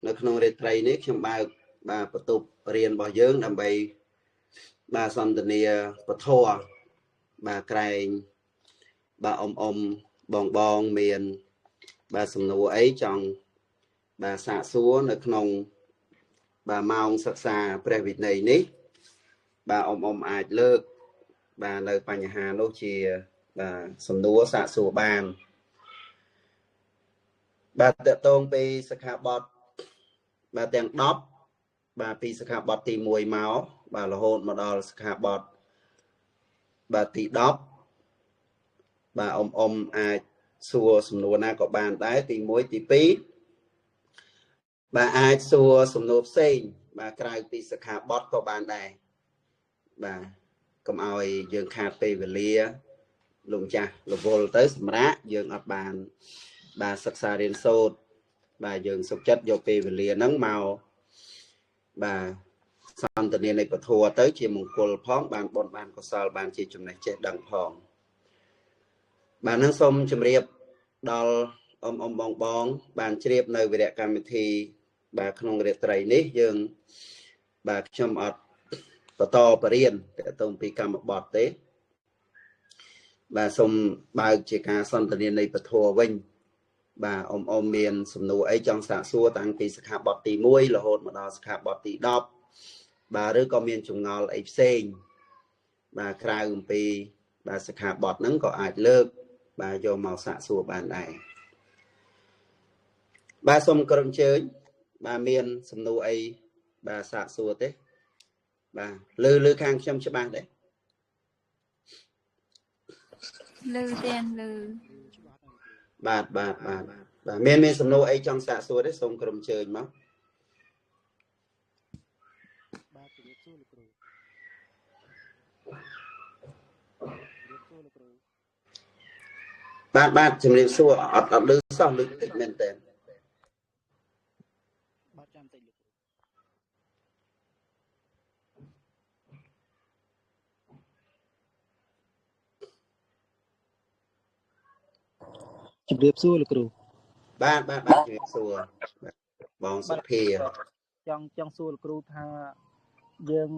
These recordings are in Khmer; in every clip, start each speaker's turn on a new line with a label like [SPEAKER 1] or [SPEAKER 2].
[SPEAKER 1] នៅក្នុងរាត្រីនេះខ្ញុំបើកបាទបន្ទប់រៀនរបស់យើងដើម្បីបាទសន្ទនាពធបាទក្រែងបាទបងមានបាទសំណួរអីចង់បាទសាកសួរនៅក្នុងបាទម៉ោងសិក្សាព្រះវិន័យនេះបាទអាចលើកបាទនៅបញ្ហានោះជាបាទសំណួរសាកសួរបានបាទតកតងពីសិក្ខាបទបាទទាំង10បាទពីសិក្ខាបទទី1មកបាទរហូតមកដល់សិក្ខាបទបាទទី10បាទអាចសួរសំណួរណាក៏បានដែរទី1ទី2បាទអាចសួរសំណួរផ្សេងបាទក្រៅពីសិក្ខាបទក៏បានដែរបាទកុំឲ្យយើងខាតពេលវេលាលោកម្ចាស់រវល់ទៅសម្រាប់យើងអត់បានបាទសិក្សារៀនសូត្របាទយើងសុខចិត្តយកពេលវេលាហ្នឹងមកបាទសន្ទនានៃពធទៅជាមង្គលផងបានបុណ្យបានកុសលបានជាចំណេះចេះដឹងផងបាទនឹងសូមជម្រាបដល់បងបានជ្រាបនៅវិរៈកម្មវិធីបាទក្នុងរាត្រីនេះយើងបាទខ្ញុំអត់បន្តបរិញ្ញាតទៅពីកម្មបទទេបាទសូមបើកជាការសន្ទនានៃពធវិញបាទមានសំណួរអីចង់សាកសួរតាំងពីសិក្ខាបទទី1រហូតមកដល់សិក្ខាបទទី10បាទឬក៏មានចម្ងល់អីផ្សេងបាទក្រៅអំពីបាទសិក្ខាបទហ្នឹងក៏អាចលើកបាទយកមកសាកសួរបានដែរបាទសូមក្រុមជើញបាទមានសំណួរអីបាទសាកសួរទេបាទលើខាងខ្ញុំច្បាស់ទេ
[SPEAKER 2] លើទាំងលើ
[SPEAKER 1] បាទមានសំណួរអីចង់សាកសួរទេសូមក្រុមជើញមក
[SPEAKER 3] បាទជំរាបសួរលោកគ្រូ
[SPEAKER 1] បាទជំរាបសួរអត់ឮសោះឮតិចមែនតើ
[SPEAKER 3] បាទចាំតិចលោកគ្រូជំរាបសួរលោកគ្រូ
[SPEAKER 1] បាទជំរាបសួរបងសុភា
[SPEAKER 3] ចង់សួរលោកគ្រូថាយើង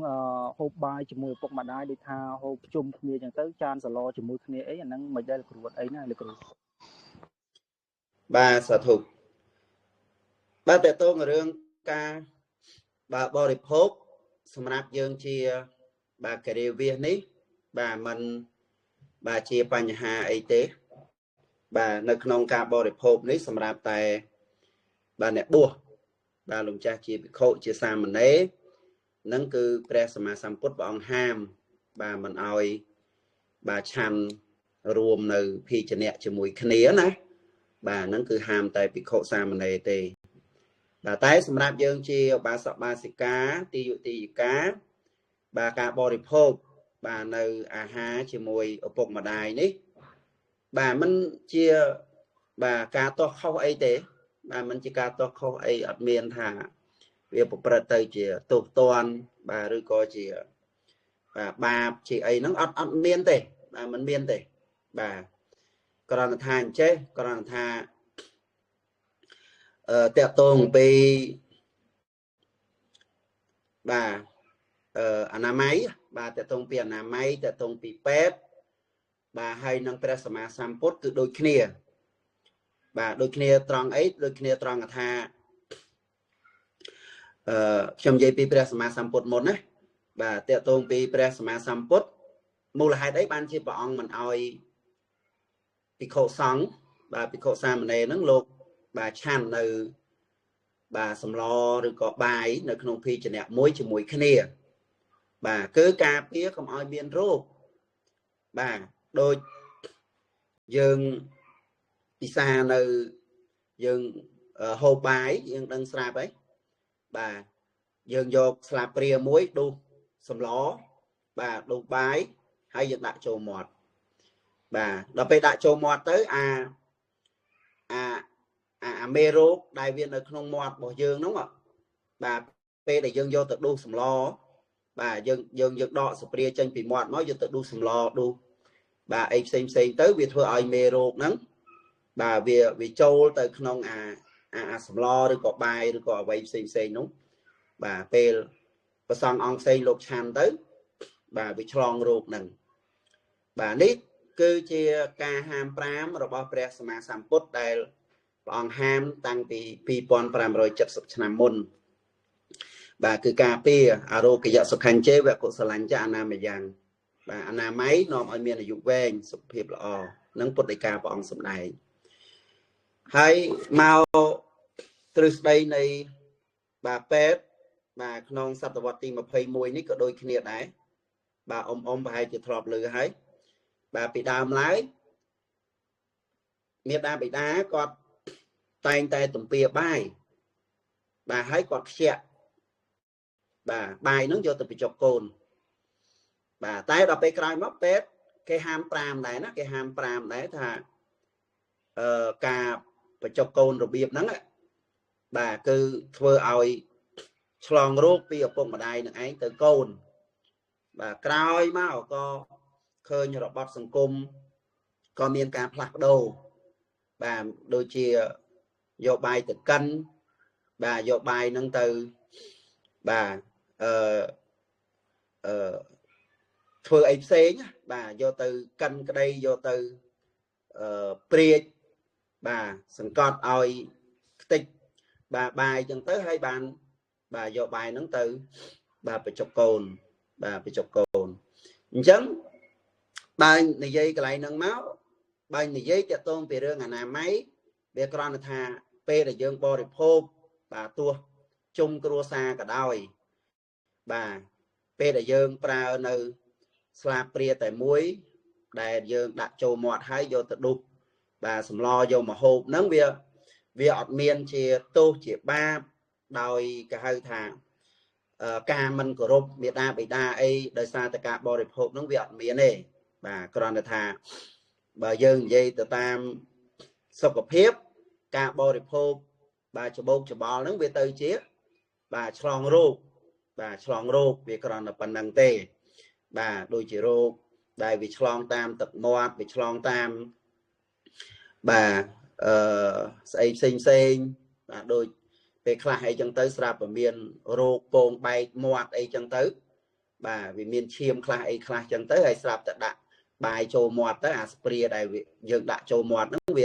[SPEAKER 3] ហូបបាយជាមួយឪពុកម្ដាយដូចថាហូបជុំគ្នាចឹងទៅចានសឡជាមួយគ្នាអីអាហ្នឹងមិនដែលលោកគ្រូអត់អីណាលោកគ្រូ
[SPEAKER 1] បាទសាធុបាទតើតើរឿងការបាទបរិភោគសម្រាប់យើងជាបាទការិយានេះបាទมันបាទជាបញ្ហាអីទេបាទនៅក្នុងការបរិភោគនេះសម្រាប់តែបាទអ្នកបួសបាទលោកចាស់ជាភិក្ខុជាសាមណេរនឹងគឺព្រះសម្មាសម្ពុទ្ធព្រះអង្គហាមបាទមិនអោយបាទឆាន់រួមនៅភីជ្ជៈជាមួយគ្នាណាបាទហ្នឹងគឺហាមតែភិក្ខុសាមណេរទេបាទតែសម្រាប់យើងជាបាសកបាសិកាទីយុតិយិកាបាទការបរិភោគបាទនៅអាហារជាមួយឪពុកម្ដាយនេះបាទมันជាបាទការតោះខុសអីទេបាទมันជាការតោះខុសអីអត់មានថាវាប្រព្រឹត្តទៅជាទោសទណ្ឌបាទឬក៏ជាបាទបាបជាអីហ្នឹងអត់មានទេបាទมันមានទេបាទគ្រាន់តែថាអញ្ចេះគ្រាន់តែថាតកតងពីបាទអនាម័យបាទតកតងពីអនាម័យតកតងពីពេទ្យបាទហើយនឹងព្រះសម្មាសម្ពុទ្ធគឺដូចគ្នាបាទដូចគ្នាត្រង់អីដូចគ្នាត្រង់ថាខ្ញុំនិយាយពីព្រះសម្មាសម្ពុទ្ធមុនណាបាទតកតងពីព្រះសម្មាសម្ពុទ្ធមូលហេតុអីបានជាព្រះអង្គមិនអោយភិក្ខុសង្ឃបាទភិក្ខុសាមណេរហ្នឹងលោកបាទឆាន់នៅបាទសម្លឬក៏បាយនៅក្នុងភីជ្ជៈមួយជាមួយគ្នាបាទគឺការពារកុំឲ្យមានរោគបាទដូចយើងពិសានៅយើងហូបបាយយើងដឹងស្រាប់ហើយបាទយើងយកស្លាបព្រាមួយដុសសម្លបាទដុសបាយហើយយើងដាក់ចូលមាត់បាទដល់ពេលដាក់ចូលមាត់ទៅអាមេរោគដែលវានៅក្នុងមាត់របស់យើងហ្នឹងបាទពេលដែលយើងយកទៅដុសសម្លបាទយើងដកស្ព្រាចេញពីមាត់មកយកទៅដុសសម្លដុសបាទអីផ្សេងទៅវាធ្វើឲ្យមេរោគហ្នឹងបាទវាចូលទៅក្នុង สำล้อหรือก็ใบหรือก็เอาไว้เซ็งนู้นบ่าเป็นประสององเซ็งโลกชันtớiบ่าวิชลองโรคหนึ่งบ่านี้คือเชียการห้ามปรามระบบเปรียสมาสัมพุทธได้ปองห้ามตั้งปีปอนปรามรอยจัดสุขนามมุนบ่าคือการเปียอารมณ์กิจสุขันเจเวกุศลันจะอนามัยยังบ่าอนามัยนอมอเมียนอายุแวงสุขภาพละอนั่งปฏิการปองสมได้ให้มาตรึกใดในบ่าเป็ดบ่าขนองสัตวรรษที่มาเพย์มวยนี่ก็โดยขณีได้บ่าอมไปจะทรอบเลยให้บ่าปีดามไล่เมียดาปีดาก็แต่งแต่ตุ่มเปียบ่ายบ่าให้ก็เชี่ยบ่าบ่ายน้องโยตุปิจกโกนบ่าแต่เราไปกลายม็อบเป็ดแกห้ามปรามได้นะแกห้ามปรามได้ถ้ากาประจกโกนระเบียบนั้นบ่าคือเพื่อเอาฉลองโรคปีปงมาได้หนึ่งไอ้ตัวโกนบ่ากลายมาก็เคยระบาดสังคมก็มีการผลักโดบ่าโดยเชียโยบายตึกกันบ่าโยบายนั่งtừบ่าเพื่อไอ้เซงบ่าโยtừกันก็ได้โยtừเปรียบ่าสังกัดเอาติดบ่าบายจนtớiให้bànบ่าโยบายนั่งtừบ่าไปจกโกนบ่าไปจกโกนจังบ่าในใจกลายนั่งเมาบ่าในใจจะต้องไปเรื่องอนามัยเบียกรอนธาเปรย์ยังบริโภคบ่าตัวจุ่มกรัวซาก็ได้บ่าเปรย์ยังปลาในสลาเปรียแต่มวยได้ยังดักโจมอดให้โยตดุบ่าสำลอโยมาโฮบนั่งเบียอดเมียนเชียโตเชียบ้าโดยกระหายทางการมันกรบเมียดาไปได้ไอ้โดยซาตะกาบริโภคนั่งเบียอดเมียนเองบ่ากรอนธาบ่ายังยัยแต่ตามสุขภาพการบริโภคบ่าจะโบกจะบอลนั่งเบียเตยเจี๊ยบ่าฉลองโรคบ่าฉลองโรคเบียกรอนปันนังเตบ่าโดยจีโรคได้วิฉลองตามตึกมอดวิฉลองตามบ่าใส่เซ็งบ่าโดยไปคลาไอ้จังเตยสระบเมียนโรคโป่งใบมอดไอ้จังเตยบ่าวิเมียนเชียมคลาไอ้คลาจังเตยไอ้สระตะดะบายโจมอดแต่อาสเปรียได้ยังดะโจมอดนั่งเวี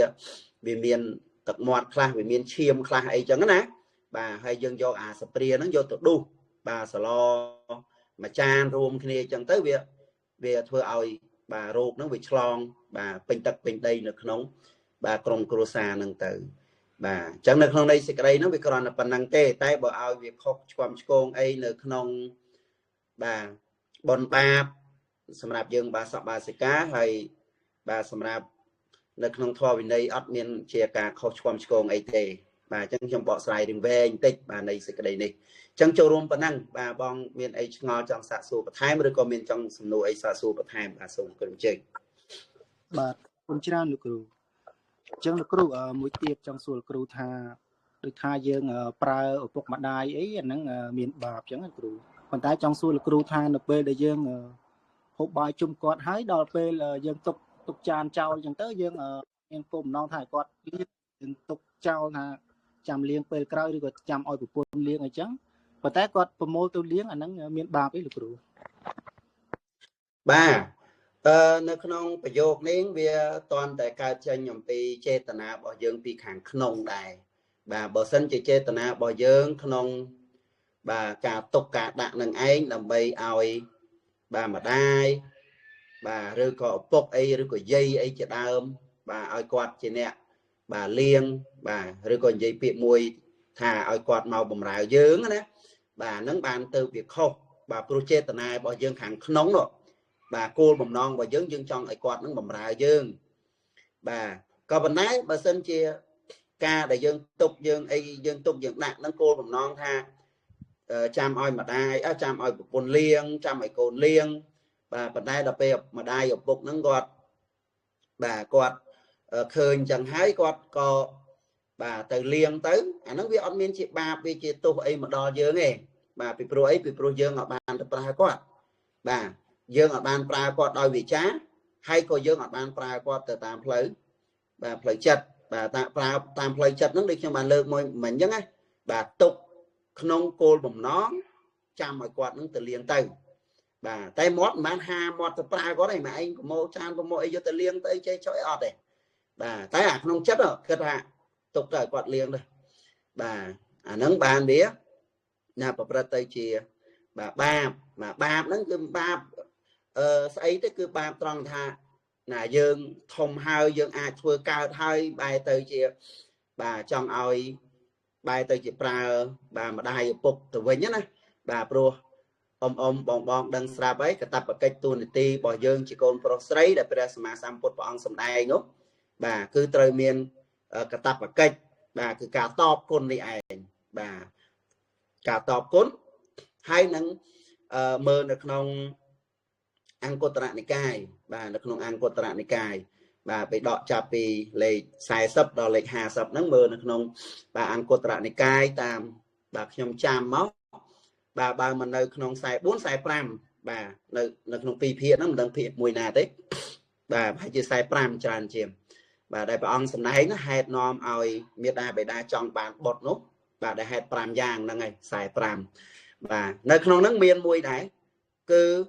[SPEAKER 1] เมียนตักมอดคลาวิเมียนเชียมคลาไอ้จังนะบ่าให้ยังโยอาสเปรียนั่งโยตัวดูบ่าสลอมาจานรวมคณีจังเตยเวีเพื่อเอาบ่าโรคนั่งวิฉลองบ่าเป็นตักเป็นได้ในขนมบ่ากรมกรุษานั่งเตยบ่าจังในขนมในสิกไรนั่งวิกรอนปันนังเต้แต่บ่เอาวิคกความโกงไอ้ในขนมบ่าบนบาบสำหรับยังบาสบาสิกาให้บาสำหรับในขนมทอวินัยอัดเมียนเชียกาเขาชวมชงไอเตบาจังจำเบาะสายดึงแวงติดบาในสิกระไดนี่จังโจรวมปนังบาบองเมียนไอชงอจังสะสูปะท้ายหรือก็เมียนจังสำนูไอสะสูปะท้ายบาส่งกลุ่มเจง
[SPEAKER 3] บาคุณชรานุกรูจังนุกรูมวยเตียบจังส่วนกรูทาโดยทายังปลาอุปกมาได้ไอ้นั่งเมียนบาปจังกรูคนใต้จังส่วนกรูทาเนเปได้ยังหกใบจุ่มกอดให้ดอกเปลยังตกจานเจ้ายังเตยยังกลุ่มน้องถ่ายกอดยังตกเจ้านะจำเลี้ยงเปลกล้าหรือก็จำอ้อยปุปนเลี้ยงไอ้จังคนใต้กอดประโมตัวเลี้ยงอันนั้นเมียนบาปไอ้ลูกครู
[SPEAKER 1] บ่าในขนมประโยคนี้เวียตอนแต่การเจริญปีเจตนาบ่ยังปีขังขนมได้บ่าบ่สันจะเจตนาบ่ยังขนมบ่ากาตกกาดะหนึ่งไอ้ลำใบเอาบ่ามาได้บ่าหรือก็ปกไอ้หรือก็ยัยไอ้จะดามบ่าเอากอดจีเนี่ยบ่าเลี้ยงบ่าหรือก็ยัยเปียมวยถ้าเอากอดเมาบ่มรายเยอะนะบ่านั่งบานเติมเปียกเข้าบ่าโปรเจตนาบ่ยังขังขนมหรอกบ่าโกลบ่มน้องบ่ยังจองไอ้กอดนั่งบ่มรายยังบ่าก็บันไดบ่เส้นเชียกาได้ยังตกยังไอ้ยังตกยังหนักนั่งโกลบ่มน้องท่าจำอ้อยมาได้จำอ้อยปนเลี้ยงจำไอ้โกนเลี้ยงบ่าปัจจัยเราไปมาได้ở bục nâng gọt bà gọt khơi chẳng hái gọt có bà từ liêng tới nó biết ông miên chị bà vì chị tu ấy mà đo dương ấy bà bị pro ấy bị pro dương ở bàn tập ra quạt bà dương ở bàn quạt đòi vị trá hay có dương ở bàn quạt từ tam phơi bà phơi chật bà ta tam play chất nó đi cho bạn lược môi mình nhớ á bà tục không cô bầm nó chăm mọi quạt nó từ liền tay bà tay mót man ha mót từ pra có này mà anh của mô chan của mô cho từ liền tới chơi chói ọt này bà tay không chất rồi kết hạ tục trời quạt liền rồi bà nâng bàn bía nhà bà tây chia bà ba mà ba nó cứ ba ấy tới cứ ba tròn tha là dương thông hơi dương ai thua cao hơi bài tới chia bà trong oi bài tới chị pra bà mà đai phục từ với nhất này bà pro bong đăng sra ấy cái tập ở cách tuần ti bỏ dương chỉ còn pro sấy để bây giờ mà sam phút bọn sầm đai ngốc bà cứ trời miền cái tập ở cách bà cứ cả top con đi ảnh bà cả top cún hay nắng mơ được nông ăn cột tạng này cài bà được nông ăn cột tạng này cài bà bị đọ chạp vì lệ xài sập đò lệ hà sập nắng mơ được nông bà ăn cột tạng này cài tam bà nhom cham máu bà mình nơi nông xài 4 xài pram bà nơi nông pi phiền nó mình đang phiền mùi nà đấy bà phải chỉ xài pram tràn chiêm bà đại bà ông sầm này nó hẹt nom oi miệt đa bị đa trong bàn bột nút bà đại hẹt pram giang là ngày xài pram bà nơi nông nắng miền mùi đấy cứ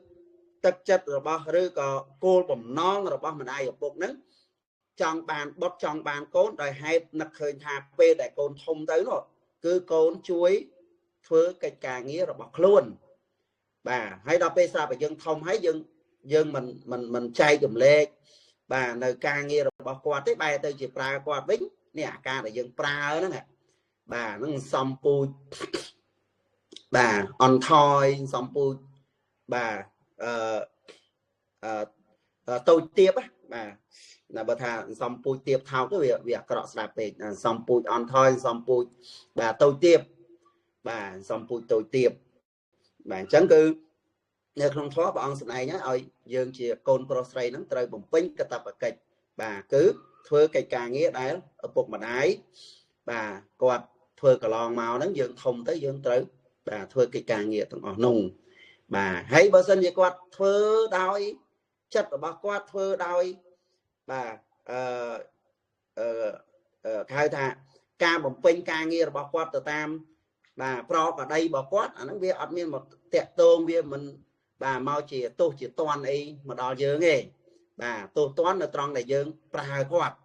[SPEAKER 1] tất chất rồi bao rư có cô bầm non rồi bao mình ai ở bột nắng trong bàn bột trong bàn côn rồi hay nặc khơi thà pe đại côn thông tới rồi cứ côn chuối phơi cái cà nghĩa rồi bọc luôn bà hay đọc pe sao bà dân thông hay dân mình chay dùm lê bà nơi ca nghĩa rồi bọc quạt tới bay tới chỉ pra quạt bính nè ca là dân pra đó nè bà nó xong pui bà on thôi xong pui bà tôi tiếp á bà là bà thà xong pui tiếp thao cái việc cọ sạp về xong pui on thôi xong pui bà tôi tiếp bà xong pui tôi tiếp bà chẳng cứ nếu không thoát bà ông này nhá ơi dương chỉ con prostate nó trời bùng pin cái tập ở kịch bà cứ thưa cái càng nghĩa đấy ở bụng mà đáy bà quạt thưa cả lon màu nó dương thông tới dương tới bà thưa cái càng nghĩa thằng ở nùng bà hãy bơ sân gì quạt thưa đôi chất ở bà quạt thưa đôi bà khai thả ca bùng pin càng nghĩa bà quạt từ tam bà pro ở đây bà quát nó biết ở miền một tẹt tôm biết mình bà mau chỉ tôi chỉ toàn ấy mà đo dương nghề bà tôi toán là trong này dương pra quạt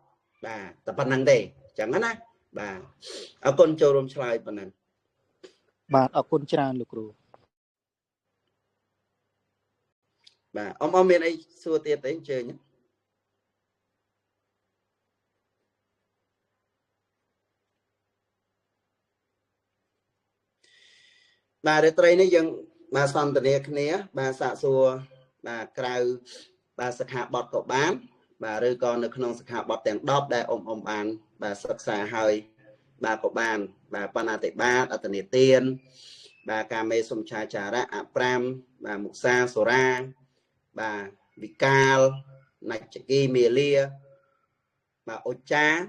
[SPEAKER 1] bà tập phần năng đề chẳng hạn á bà ở con châu rôm slide phần năng
[SPEAKER 3] bà ở con tràn lục rồi
[SPEAKER 1] bà ông miền ấy xua tiệt đấy chơi nhé bà để tây này dân bà son tận này bà xạ xua bà cào bà sạc hạ bọt cậu bán bà rơi con được không sạc hạ bọt tiền đóp đại bàn bà sạc xà hơi bà cậu bàn bà panate ba ở tận tiền bà cà mê sông trà trà ra pram bà mục sa sora bà vical nạch chaki mì lia bà ocha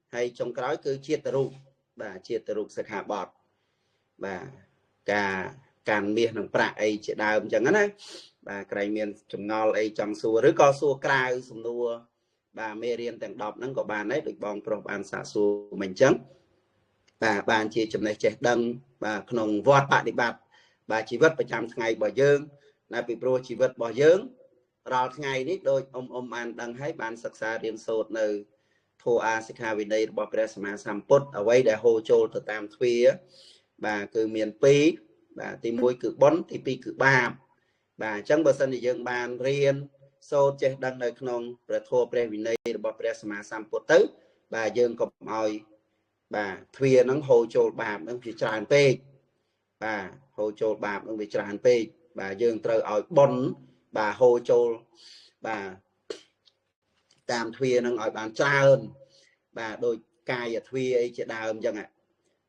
[SPEAKER 1] hay trong cái cứ chia tru bà chia tru sạc hạ bọt bà cả càn miền đồng bạc ấy chỉ đào chẳng á bà cái miền trồng ngò ấy trong xua rứa co xua cài sum đua bà mê riêng tầng đọc nó có bàn đấy được bong pro bàn xả xua mình trắng bà bàn chia chùm này trẻ đâm bà nồng vọt bạn đi bạc bà chỉ vất 100 ngày bỏ dương là bị pro chỉ vất bỏ dương rồi ngày nít đôi ông ăn đăng hay bàn sắc xa riêng sốt nơi thô a xích hà vì đây bỏ presma samput ở đây để hô trô từ tam thuy bà cứ miền Pí bà tìm môi cứ 4 thì pi cứ 3 bà chẳng bờ sân thì dương bàn riêng sốt chết đăng nơi không rồi thô pre vì đây bỏ presma samput tới bà dương cọp mòi bà thuy nó hô trô bà nó bị tràn pê bà hô trô bà nó bị tràn pê bà dương trời ỏi bón bà hô trô bà tam thuy nó ỏi bàn tra hơn bà đôi cài và thuy ấy chỉ đào âm chẳng ạ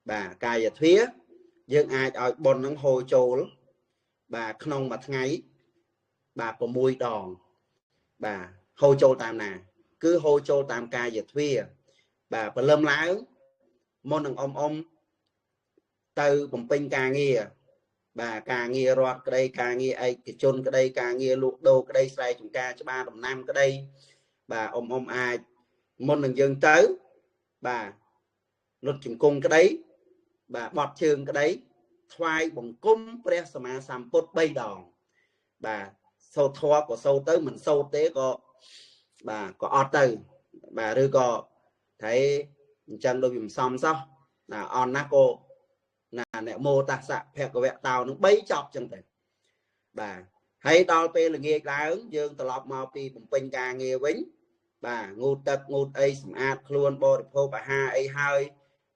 [SPEAKER 1] bà cài và thuy dương ai ỏi bón nó hô trô bà không mà ngay bà có mùi đòn bà hô trô tam nà cứ hô trô tam cài và thuy bà bà lâm láo môn thằng ông từ bồng pin cà nghìa bà cà nghìa rót cái đây cà nghìa ấy cái chôn cái đây cà nghìa luộc đồ cái đây xài chúng ta cho 3 đồng 5 cái đây bà ông ai môn thằng dân tới bà luật chủng cung cái đấy bà bọt trường cái đấy thoai bằng cung pre sama samput bay đòn bà sâu thoa của sâu tới mình sâu tế có bà có ọt từ bà đưa có thấy chân đôi dùng xong sao là on naco là nẹo mô ta sạ phẹt của vẹn tàu nó bấy chọc chân thế bà hay đo pe là nghe lá ứng dương tờ lọc màu pi bụng pin ca nghe vĩnh bà ngu tật ngu ấy sầm ạt luôn bò phô bà ha ấy hơi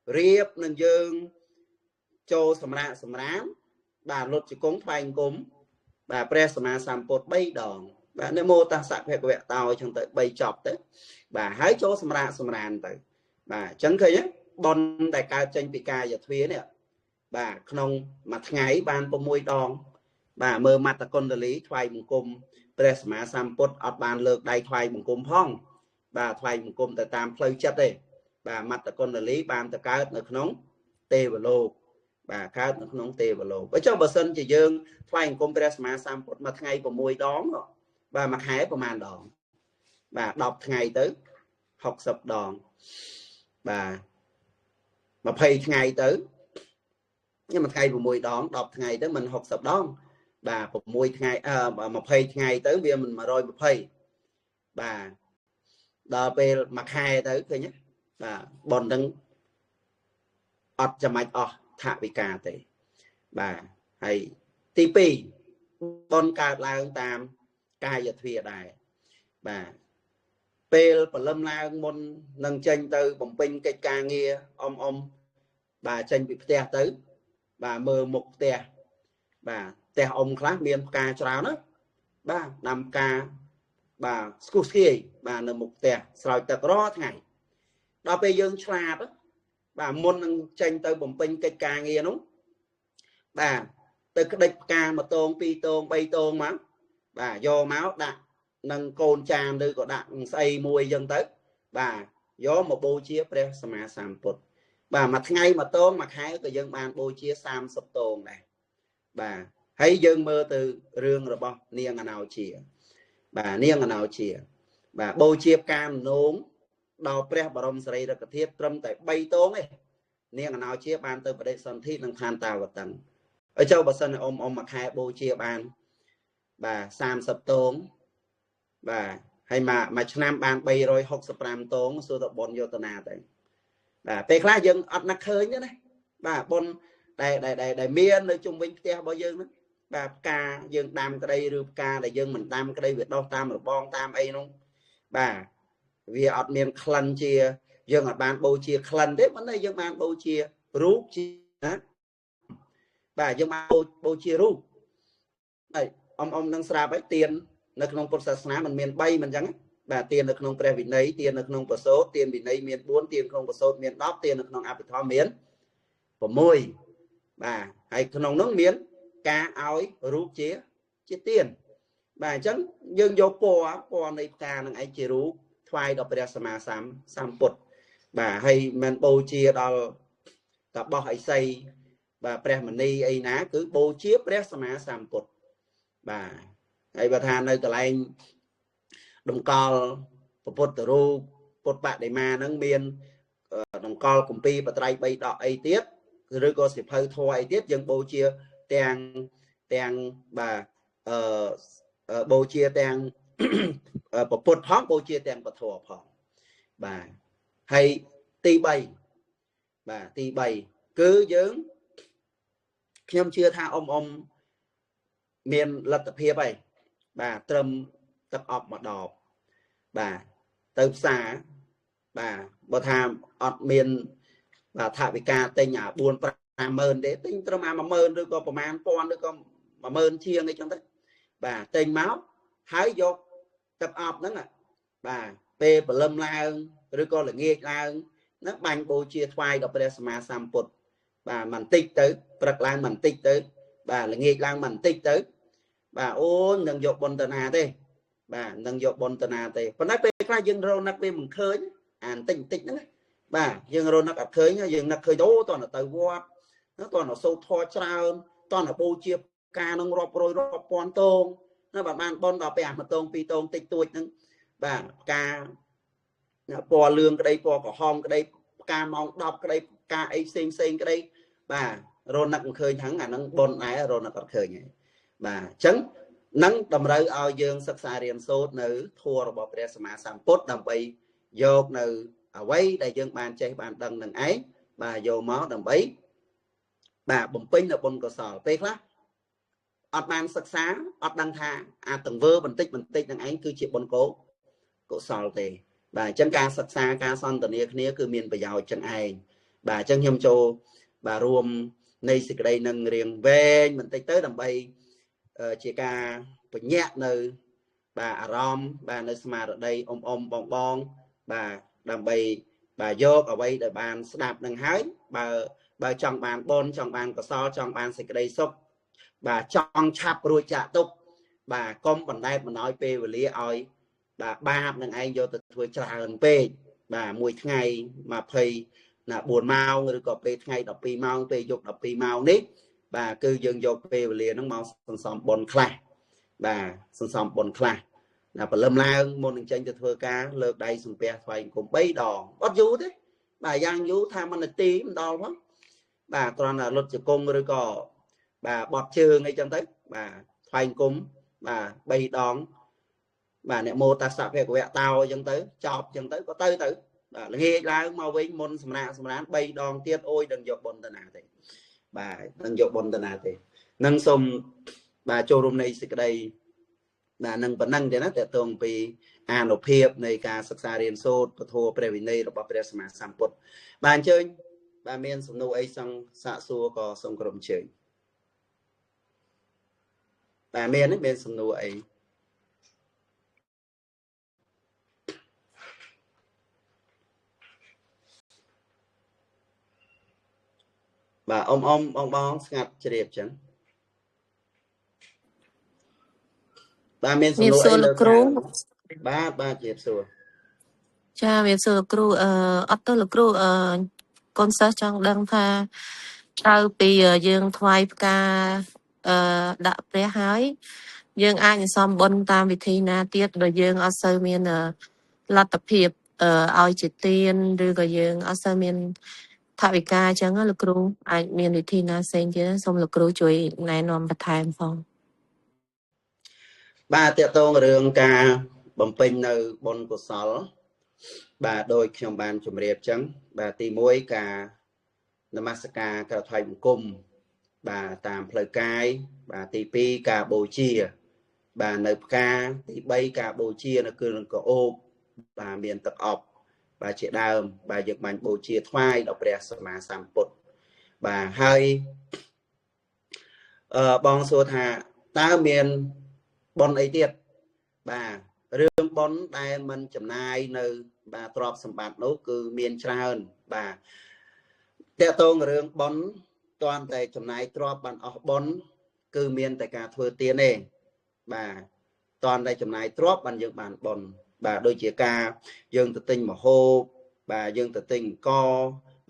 [SPEAKER 1] riệp nên dương châu sầm rán bà lột chỉ cúng phanh cúng bà pre sama sampot bay đòn bà nếu mô ta sạ phẹt của vẹn tàu trong tới bay chọc tới bà hái châu sầm rán tới bà chẳng thấy nhé bon đại ca tranh bị ca giờ thuế này bà không mặt ngày ban po môi đòn bà mơ mặt ta con lý thoại một cung presma sampot ở bàn lược đầy thoại một cung phong bà thoại một cung tại tam phơi chất đây bà mặt ta con lý ban ta cá nước nóng tê và lô bà cá nước nóng tê và lô với trong bờ sân chỉ dương thoại một cung presma sampot mặt ngày po môi đón bà mặt hái po màn đòn bà đọc ngày tới học sập đòn bà mà phây ngày tới nhưng mà ngày po môi đón đọc ngày tới mình học sập đón bà một mùi ngày một phây ngày tới bây mình mà rồi một phây bà đờ về mặt hai tới thôi nhé bà bọn đừng ọt cho mạch thả bị cà thế bà hay tipi bọn cà la tam ca giờ thuê đài bà pel và lâm la môn nâng tranh từ bồng pin cây ca nghe ông bà tranh bị te tới bà mơ một te bà te ông khác miền ca cho đó ba năm ca bà skuski bà là một te rồi ta có ngày đó bây giờ xa đó bà môn tranh tới bồng pin cây ca nghe đúng bà từ cái địch ca mà tôn pi tôn bay tôn mà bà do máu đạn nâng côn tràm đưa có đạn xây mùi dân tới bà gió một bô chia pre sama samput bà mặt ngay mà tôn mặt hai cái dân bàn bô chia sam sập tôn này bà hãy dân mơ từ rương rồi bông niên ở nào chìa bà niên ở nào chìa bà bô chia cam nốn đào pre bà rồng sợi ra cái thiết trâm tại bay tôn ấy niên ở nào chia bàn từ đây sân thiết nâng than tàu và tầng ở châu bà sân ông mặt hai bô chia bàn bà sam sập tôn bà hay mà năm bàn bay rồi học sập ram tôn số tập bọn vô tờ nào đấy bà pe khá dân ọt nắc khơi nhá này bà bọn đại miên nơi trung bình theo bao giờ nữa bà ca dân tam cái đây rượu ca đại dân mình tam cái đây việc đâu tam rồi bon tam ấy luôn bà vì ọt miền khăn chia dân ở bàn bầu chia khăn đấy vấn đề dân bàn bầu chia rú chia bà dân bàn bầu chia rú đây ông đang xả với tiền nó không có sát ná mình miền bay mình chẳng bà tiền được không pre vị nấy tiền được không có số tiền vị nấy miền 4 tiền không có số miền đóp tiền được không áp thọ miền của môi bà hay không nước miến cá áo rú chia tiền bà chẳng dương vô po này ca năng ai chia rú thoai đọc ra sama samput bà hay men bầu chia đó tập bao hay xây bà premani ấy ná cứ bầu chia pre sama samput bà hay bà than nơi cái anh đồng cò bột ru bột bạc để mà nâng miên đồng cò cùng pi và trai bay đọ ấy tiết rồi có sẽ hơi thoại tiết dân bầu chia tèng bà bầu chia tèng bột phóng bầu chia tèng và thua phóng bà hay ti bay bà ti bay cứ dưỡng nhưng chưa tha ông miền lật tập hiệp ấy bà trầm tập ọp mà đỏ bà tập xa bà bà tham ọt miền bà thả bị ca tên nhà buồn bà mơn để tính trầm mà mơn được có bà man con được có mà mơn chiêng ấy trong đấy bà tên máu hái vô tập ọp đó nè bà p bà lâm la rồi con là nghe la nó bánh bố chia thoai đọc bà sama samput bà mình tích tới bật lan mình tích tới bà là nghe lan mình tích tới bà ô nâng dọc bọn tần hà thế bà nâng dọc bọn tần hà thế còn nói về khai dân rô nắc về mình khơi tinh tích nữa bà dân rô nắc khơi nhá dân nắc khơi đó toàn là tờ vọt nó toàn là sâu thoa trao toàn là bô chia ca nông rộp rồi rộp bọn tôn nó bà ban bọn đọc bè mà tôn pi tôn tích tuổi nâng bà ca bò lương cái đây bò có hong cái đây ការម៉ោង10ក្តីការអីផ្សេងក្តីបាទរនឹកឃើញហ្នឹងអាហ្នឹងប៉ុនដែររនឹកអត់ឃើញហើយបាទអញ្ចឹងនឹងតម្រូវឲ្យយើងសិក្សារៀនសូត្រនៅធម៌របស់ព្រះសម្មាសម្ពុទ្ធដើម្បីយកនៅអ្វីដែលយើងបានចេះបានដឹងនឹងឯងបាទយកមកដើម្បីបាទបំពេញនៅបុណ្យកុសលពេលខ្លះអត់បានសិក្សាអត់ដឹងថាអាទង្វើបន្តិចនឹងឯងគឺជាបុណ្យកុសលទេបាទអញ្ចឹងការសិក្សាការសន្ទនាគ្នាគឺមានប្រយោជន៍ចឹងឯងបាទអញ្ចឹងខ្ញុំចូលបាទរួមនៃសេចក្តីនឹងរៀងវែងបន្តិចទៅដើម្បីជាការបញ្ញត្តិនៅបាទអារម្មណ៍បាទនៅស្មារតីបងបាទដើម្បីបាទយកអ្វីដែលបានស្ដាប់នឹងហើយបើចង់បានបុណ្យចង់បានកុសលចង់បានសេចក្តីសុខបាទចង់ឆាប់រួចចាក់ទុកបាទកុំបណ្ដែតបណ្ដោយពេលវេលាឲ្យបាទបាបនឹងឯងយកទៅធ្វើច្រើនពេកបាទមួយថ្ងៃ4ម៉ោងឬក៏ពេលថ្ងៃ12ម៉ោងពេលយប់12ម៉ោងនេះបាទគឺយើងយកពេលវេលាហ្នឹងមកសន្សំបុណ្យខ្លះបាទសន្សំបុណ្យខ្លះណាព្រលឹមឡើងមុននឹងចេញទៅធ្វើការលើកដៃសំពះថ្វាយអង្គម3ដងអត់យូរទេបាទយ៉ាងយូរថាមិននាទីមិនដល់ផងបាទគ្រាន់តែលុតជង្គង់ឬក៏បាទបត់ជើងអីចឹងទៅបាទថ្វាយអង្គមបាទ3ដងបាទអ្នកមោតាសៈភគវៈតោអញ្ចឹងទៅចប់អញ្ចឹងទៅក៏ទៅបាទល្ងាចឡើងមកវិញមុនសម្រាន3ដងទៀតអូយនឹងយកបុណ្យទៅណាទេបាទនឹងយកបុណ្យទៅណាទេនឹងសូមបាទចូលរួមនៃសេចក្តីបាទនឹងប៉ុណ្ណឹងទេណាតើតងពីអានុភាពនៃការសិក្សារៀនសូត្រពធព្រះវិន័យរបស់ព្រះសម្មាសម្ពុទ្ធបាទអញ្ជើញបាទមានសំណួរអីសង្ឃសាកសួរក៏សូមគោរពអញ្ជើញបាទមានសំណួរអីបាទបងស្ងាត់ជ្រាបចឹងបាទមានសំណួរអីលោកគ្រូបាទជ្រាបសួរ
[SPEAKER 4] ចាមានសួរលោកគ្រូអត់ទៅលោកគ្រូកូនសិស្សចង់ដឹងថាក្រៅពីយើងថ្វាយផ្កាដាក់ព្រះហើយយើងអាចសំបុណ្យតាមវិធីណាទៀតដោយយើងអត់សូវមានលទ្ធភាពឲ្យជាទានឬក៏យើងអត់សូវមានថវិកាអញ្ចឹងលោកគ្រូអាចមានវិធីណាផ្សេងទៀតសូមលោកគ្រូជួយណែនាំបន្ថែមផង
[SPEAKER 1] បាទតកតងរឿងការបំពេញនៅបុណ្យកុសលបាទដោយខ្ញុំបានជម្រាបអញ្ចឹងបាទទី1ការនមស្ការក្រថ្វាយបង្គំបាទតាមផ្លូវកាយបាទទី2ការបូជាបាទនៅផ្កាទី3ការបូជានៅគ្រឿងកោបបាទមានទឹកអប់បាទជាដើមបាទយើងបានបូជាថ្វាយដល់ព្រះសម្មាសម្ពុទ្ធបាទហើយបងសួរថាតើមានបុណ្យអីទៀតបាទរឿងបុណ្យដែលមិនចំណាយនៅបាទទ្រព្យសម្បត្តិនោះគឺមានច្រើនបាទតកតងរឿងបុណ្យតន់តែចំណាយទ្រព្យបានអស់បុណ្យគឺមានតែការធ្វើទានទេបាទតន់តែចំណាយទ្រព្យបានយើងបានបុណ្យបាទដូចជាការយើងទៅទិញម្ហូបបាទយើងទៅទិញអង្គ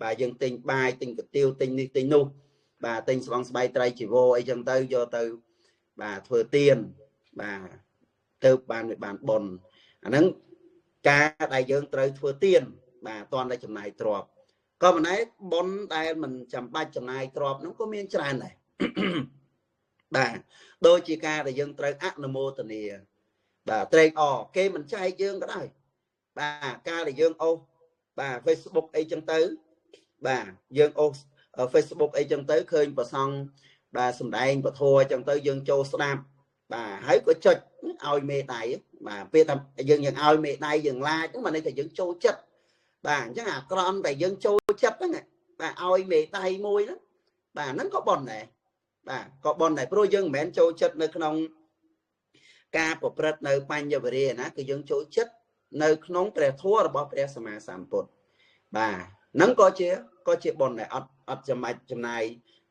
[SPEAKER 1] បាទយើងទិញបាយទិញកាទៀវទិញនេះទិញនោះបាទទិញស្បង់ស្បៃត្រៃជីវរអីចឹងទៅយកទៅបាទធ្វើទានបាទទៅបានបុណ្យអាហ្នឹងការដែលយើងត្រូវធ្វើទានបាទតន់តែចំណាយទ្រព្យក៏ប៉ុន្តែបុណ្យដែលមិនចាំបាច់ចំណាយទ្រព្យហ្នឹងក៏មានច្រើនដែរបាទដូចជាការដែលយើងត្រូវអនុមោទនាបាទត្រេកអរគេមិនចែកយើងក៏ដោយបាទការដែលយើងអូសបាទ Facebook អីចឹងទៅបាទយើងអូស Facebook អីចឹងទៅឃើញប្រសង់បាទសំដែងពធអីចឹងទៅយើងចូលស្ដាប់បាទហើយក៏ចុចឲ្យមេដៃបាទពេលថាយើងឲ្យមេដៃយើងឡាចហ្នឹងមកនេះថាយើងចូលចិត្តបាទអញ្ចឹងអាក្រំតែយើងចូលចិត្តហ្នឹងបាទឲ្យមេដៃមួយហ្នឹងបាទហ្នឹងក៏ប៉ុនដែរបាទក៏ប៉ុនដែរព្រោះយើងមិនមែនចូលចិត្តនៅក្នុងការប្រព្រឹត្តនៅបញ្ញវរិយណាគឺយើងចូលចិត្តនៅក្នុងព្រះធម៌របស់ព្រះសម្មាសម្ពុទ្ធបាទហ្នឹងក៏ជាបុណ្យដែរអត់ចំណាយ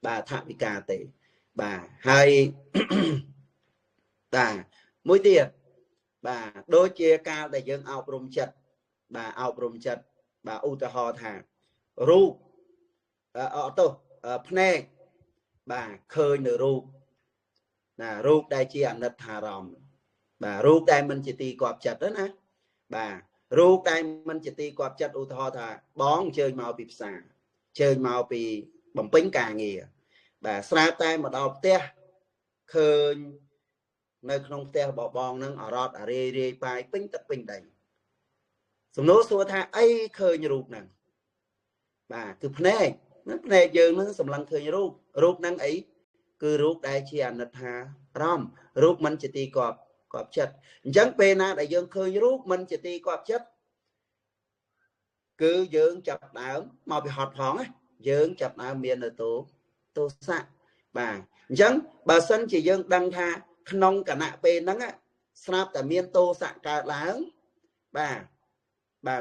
[SPEAKER 1] បាទថវិកាទេបាទហើយបាទមួយទៀតបាទដូចជាការដែលយើងអប់រំចិត្តបាទអប់រំចិត្តបាទឧទាហរណ៍ថារូបភ្នែកបាទឃើញនៅរូបណារូបដែលជាអនិច្ចារម្មណ៍បាទរូបដែលមិនជាទីគាប់ចិត្តណាបាទ รูปใดมันจะตีกว่าจัดอุทธรณ์ថាបងជើញមកពីផ្សារជើញមកពីបំពេញការងារបាទស្រាប់តែមកដល់ផ្ទះឃើញនៅក្នុងផ្ទះរបស់បងនឹងអរត់អារាយរាយបាយពេញទឹកពេញដីសំណួរសួរថាអីឃើញរូបហ្នឹងបាទគឺភ្នែកយើងនឹងសម្លឹងឃើញរូបហ្នឹងអីគឺរូបដែលជាអនិច្ចារម្មណ៍រូបមិនជាទីគប់ចិត្តអញ្ចឹងពេលណាដែលយើងឃើញរូបមិនជាទីគប់ចិត្តគឺយើងចាប់ដើមមកពីហត់ផងណាយើងចាប់ដើមមាននៅទោសៈបាទអញ្ចឹងបើសិនជាយើងដឹងថាក្នុងគណៈពេលហ្នឹងស្រាប់តែមានទោសៈកើតឡើងបាទ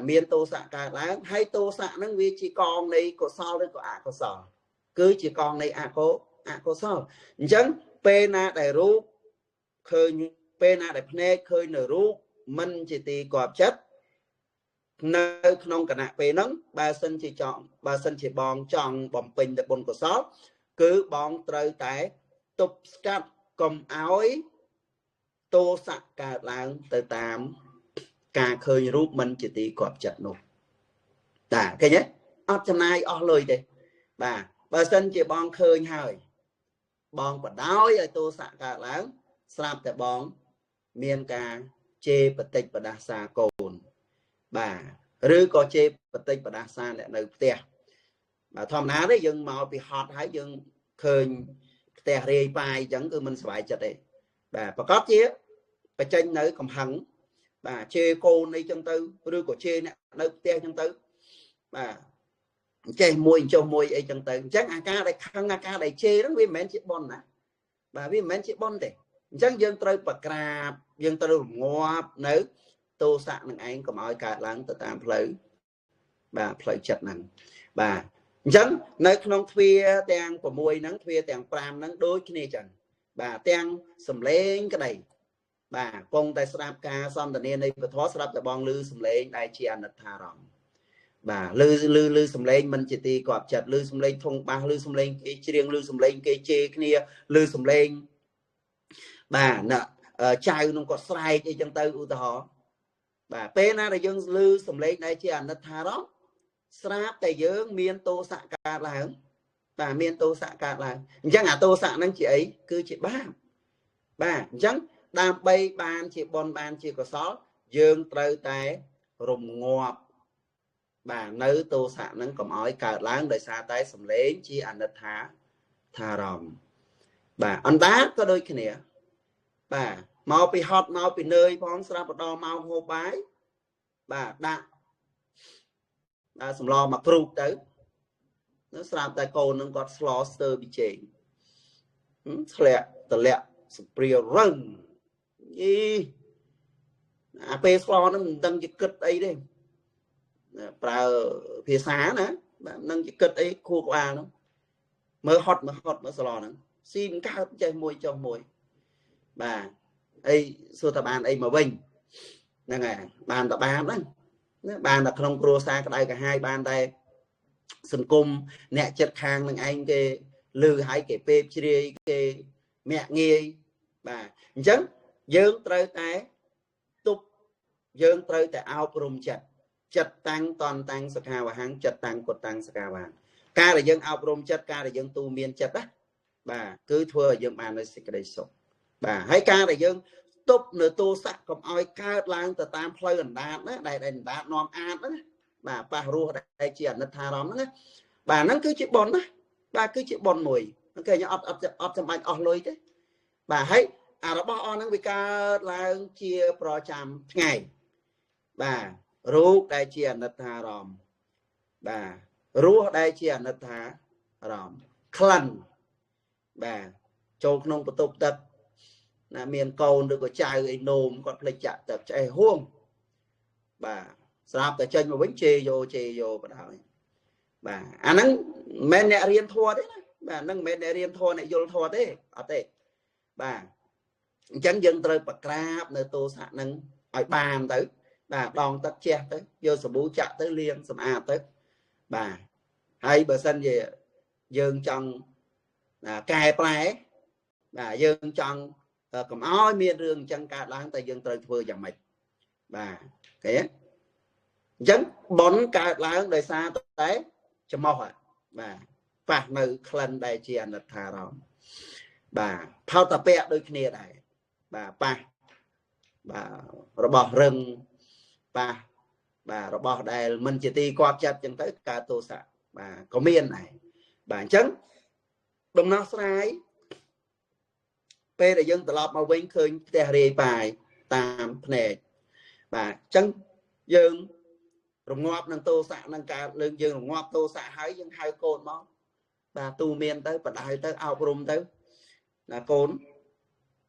[SPEAKER 1] មានទោសៈកើតឡើងហើយទោសៈហ្នឹងវាជាកងនៃកុសលឬក៏អកុសលគឺជាកងនៃអកុសលអញ្ចឹងពេលណាដែលរូបឃើញពេលណាដែលភ្នែកឃើញនៅរូបមិនជាទីគប់ចិត្តនៅក្នុងគណៈពេលហ្នឹងបើសិនជាបងចង់បំពេញតែបុណ្យកុសលគឺបងត្រូវតែទប់ស្កាត់កុំឲ្យទោសៈកើតឡើងទៅតាមការឃើញរូបមិនជាទីគប់ចិត្តនោះបាទឃើញទេអត់ចំណាយអស់លុយទេបាទបើសិនជាបងឃើញហើយបងបដោយឲ្យទោសៈកើតឡើងស្រាប់តែបងមានការជេរបតិចបដាសាកូនបាទឬក៏ជេរបតិចបដាសាអ្នកនៅផ្ទះបាទធម្មតាទេយើងមកពីហត់ហើយយើងឃើញផ្ទះរាយបាយអញ្ចឹងគឺមិនសុខចិត្តទេបាទប្រកបជាបញ្ចេញនៅកំហឹងបាទជេរកូនអីចឹងទៅឬក៏ជេរអ្នកនៅផ្ទះចឹងទៅបាទចេះមួយចុះមួយអីចឹងទៅអញ្ចឹងអាការដែលខឹងអាការដែលជេរហ្នឹងវាមិនមែនជាបុណ្យណាបាទវាមិនមែនជាបុណ្យទេអញ្ចឹងយើងត្រូវប្រក្រាបយើងត្រូវរងាប់នៅទោសៈនឹងឯងកុំឲ្យកើតឡើងទៅតាមផ្លូវបាទផ្លូវចិត្តហ្នឹងបាទអញ្ចឹងនៅក្នុងទ្វាទាំង6ហ្នឹងទ្វាទាំង5ហ្នឹងដូចគ្នាចឹងបាទទាំងសំឡេងក្តីបាទគង់តែស្ដាប់ការសន្ទនានៃពធស្ដាប់តែបងឮសំឡេងដែលជាអនិច្ចារម្មណ៍បាទឮសំឡេងមិនជាទីគប់ចិត្តឮសំឡេងធុងបាសឮសំឡេងគេច្រៀងឮសំឡេងគេជេរគ្នាឮសំឡេងបាទណាចៅនឹងគាត់ស្រែកអីចឹងទៅឧទាហរណ៍បាទពេលណាដែលយើងឮសំឡេងដែលជាអនិច្ចារម្មណ៍ស្រាប់តែយើងមានទោសៈកើតឡើងបាទមានទោសៈកើតឡើងអញ្ចឹងអាទោសៈហ្នឹងជាអីគឺជាបាបបាទអញ្ចឹងដើម្បីបានជាបុណ្យបានជាកុសលយើងត្រូវតែរងាប់បាទនៅទោសៈហ្នឹងកុំឲ្យកើតឡើងដោយសារតែសំឡេងជាអនិច្ចារម្មណ៍បាទអណ្ដាតក៏ដូចគ្នាបាទមកពីហត់មកពីនឿយផងស្រាប់បដល់មកហូបបាយបាទដាក់សម្លមកគ្រូបទៅស្រាប់តែកូននឹងគាត់ស្លោស្ទើពីជែងធ្លាក់តលាក់សព្រារឹងអាពេលស្លោហ្នឹងមិនដឹងជាគិតអីទេប្រើភាសាណាបាទមិនដឹងជាគិតអីខួរក្បាលហ្នឹងមើលហត់មើលស្លោហ្នឹងស៊ីមិនកើតចេះមួយចុះមួយបាទអីសួរតបានអីមកវិញហ្នឹងហើយបានតបានហ្នឹងបានតែក្នុងគ្រួសារក្តៅក្រហាយបានតែសង្គមអ្នកចិត្តខាងនឹងឯងគេលឺហើយគេពេបជ្រាយគេមាក់ងាយបាទអញ្ចឹងយើងត្រូវតែទប់យើងត្រូវតែអប់រំចិត្តតាំងតនតាំងសខាវហੰចិត្តតាំងគុតតាំងសខាវហੰការដែលយើងអប់រំចិត្តការដែលយើងទូមានចិត្តណាបាទគឺធ្វើឲ្យយើងបាននូវសេចក្តីសុខបាទហើយការដែលយើងទប់នៅទោសៈកុំឲ្យកើតឡើងទៅតាមផ្លូវអណ្ដាតណាដែលអណ្ដាតនាំអាតណាបាទប៉ះរស់ដែលជាអនិច្ចារម្មណ៍ហ្នឹងណាបាទហ្នឹងគឺជាបុណ្យណាបាទគឺជាបុណ្យមួយគេអត់ចាំបាច់អស់លុយទេបាទហើយអារបស់អស់ហ្នឹងវាកើតឡើងជាប្រចាំថ្ងៃបាទរូបដែលជាអនិច្ចារម្មណ៍បាទរសដែលជាអនិច្ចារម្មណ៍ក្លិនបាទចូលក្នុងបន្ទប់ទឹកណាមានកូនឬក៏ចៅអីនោមគាត់ភ្លេចចាក់ទឹកឆ្អេះហួងបាទស្រាប់តែចេញមកវិញជេរយកបណ្ដោយបាទអាហ្នឹងមិនមែនអ្នករៀនធម៌ទេណាបាទហ្នឹងមិនមែនអ្នករៀនធម៌អ្នកយល់ធម៌ទេអត់ទេបាទអញ្ចឹងយើងត្រូវប្រក្រាបនៅទោសៈហ្នឹងឲ្យបានទៅបាទដងទឹកជះទៅយកសាប៊ូចាក់ទៅលាងសម្អាតទៅបាទហើយបើសិនជាយើងចង់កែប្រែបាទយើងចង់កុំឲ្យមានរឿងអញ្ចឹងកើតឡើងតែយើងត្រូវធ្វើយ៉ាងម៉េចបាទអូខេ chẳng bón cả láng đời xa tới cho mò bà bà nơi khăn đại chi anh thà rồi bà thao tập bẹ đôi kia này bà bỏ rừng bà bỏ đây mình chỉ ti quạt chặt chẳng tới cả tô sạ bà có miên này bà chấn đồng nó sai pe để dân tự lập mà vinh khơi tè rì bài tam nè bà chấn dân rồng ngọt năng tô sạ năng cả lương dân rồng ngọt tô sạ hái dân hai côn đó bà tu miên tới bà đại tới ao rum tới là côn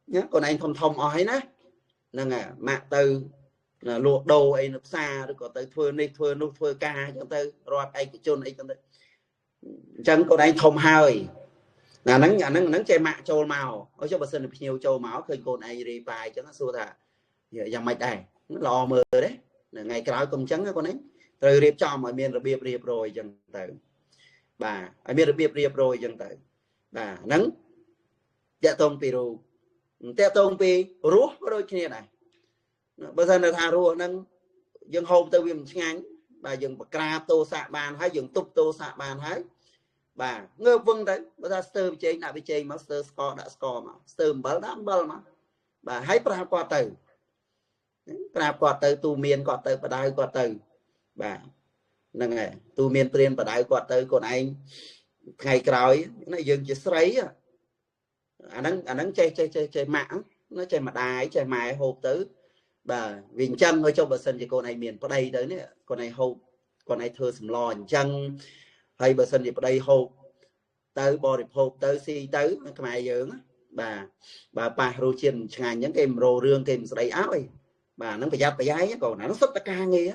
[SPEAKER 1] nhớ còn anh thông thông ói nè nè mạ từ là luộc đồ ấy nó xa rồi có tới thưa này thưa nút thưa ca cho tới rót ấy cái chôn ấy cho tới chẳng còn anh thông hơi là nắng che mạ trâu màu ở cho bà sơn nhiều trâu máu khơi cồn ai đi bài cho nó xua thà giờ mạch đây nó lò mờ đấy ngày cái công trắng con ấy rồi riệp cho mọi miền rồi riệp rồi dần từ bà ai biết được riệp rồi dần từ bà nắng dạ tông piru tè tông pi rúa có đôi kia này bây giờ là thà rùa nâng dân hôm tới viêm ngắn bà dừng bạc ra tô xạ bàn hay dừng túc tô xạ bàn hay bà ngơ vâng đấy bây giờ sơ chế nào bị chế master score đã score mà sơ bớt đám bớt mà bà hãy pra qua từ tu miền qua từ bà đai qua từ bà nâng này tu miền tiền bà đai qua từ còn anh ngày cày nó dừng chỉ sấy anh nắng chơi mạng nó chơi mặt đai chơi mài hộp tứ bà viên chân ở trong bờ sân thì cô này miền có đây tới nữa con này hộp con này thưa sầm lò chân hay bờ sân thì đây hộp tới bò điệp hộp tới si tới cái mày dưỡng bà rô chiên ngày những cái rô rương kèm đầy áo ấy bà nó phải giáp cái giấy còn nó xuất ta ca nghe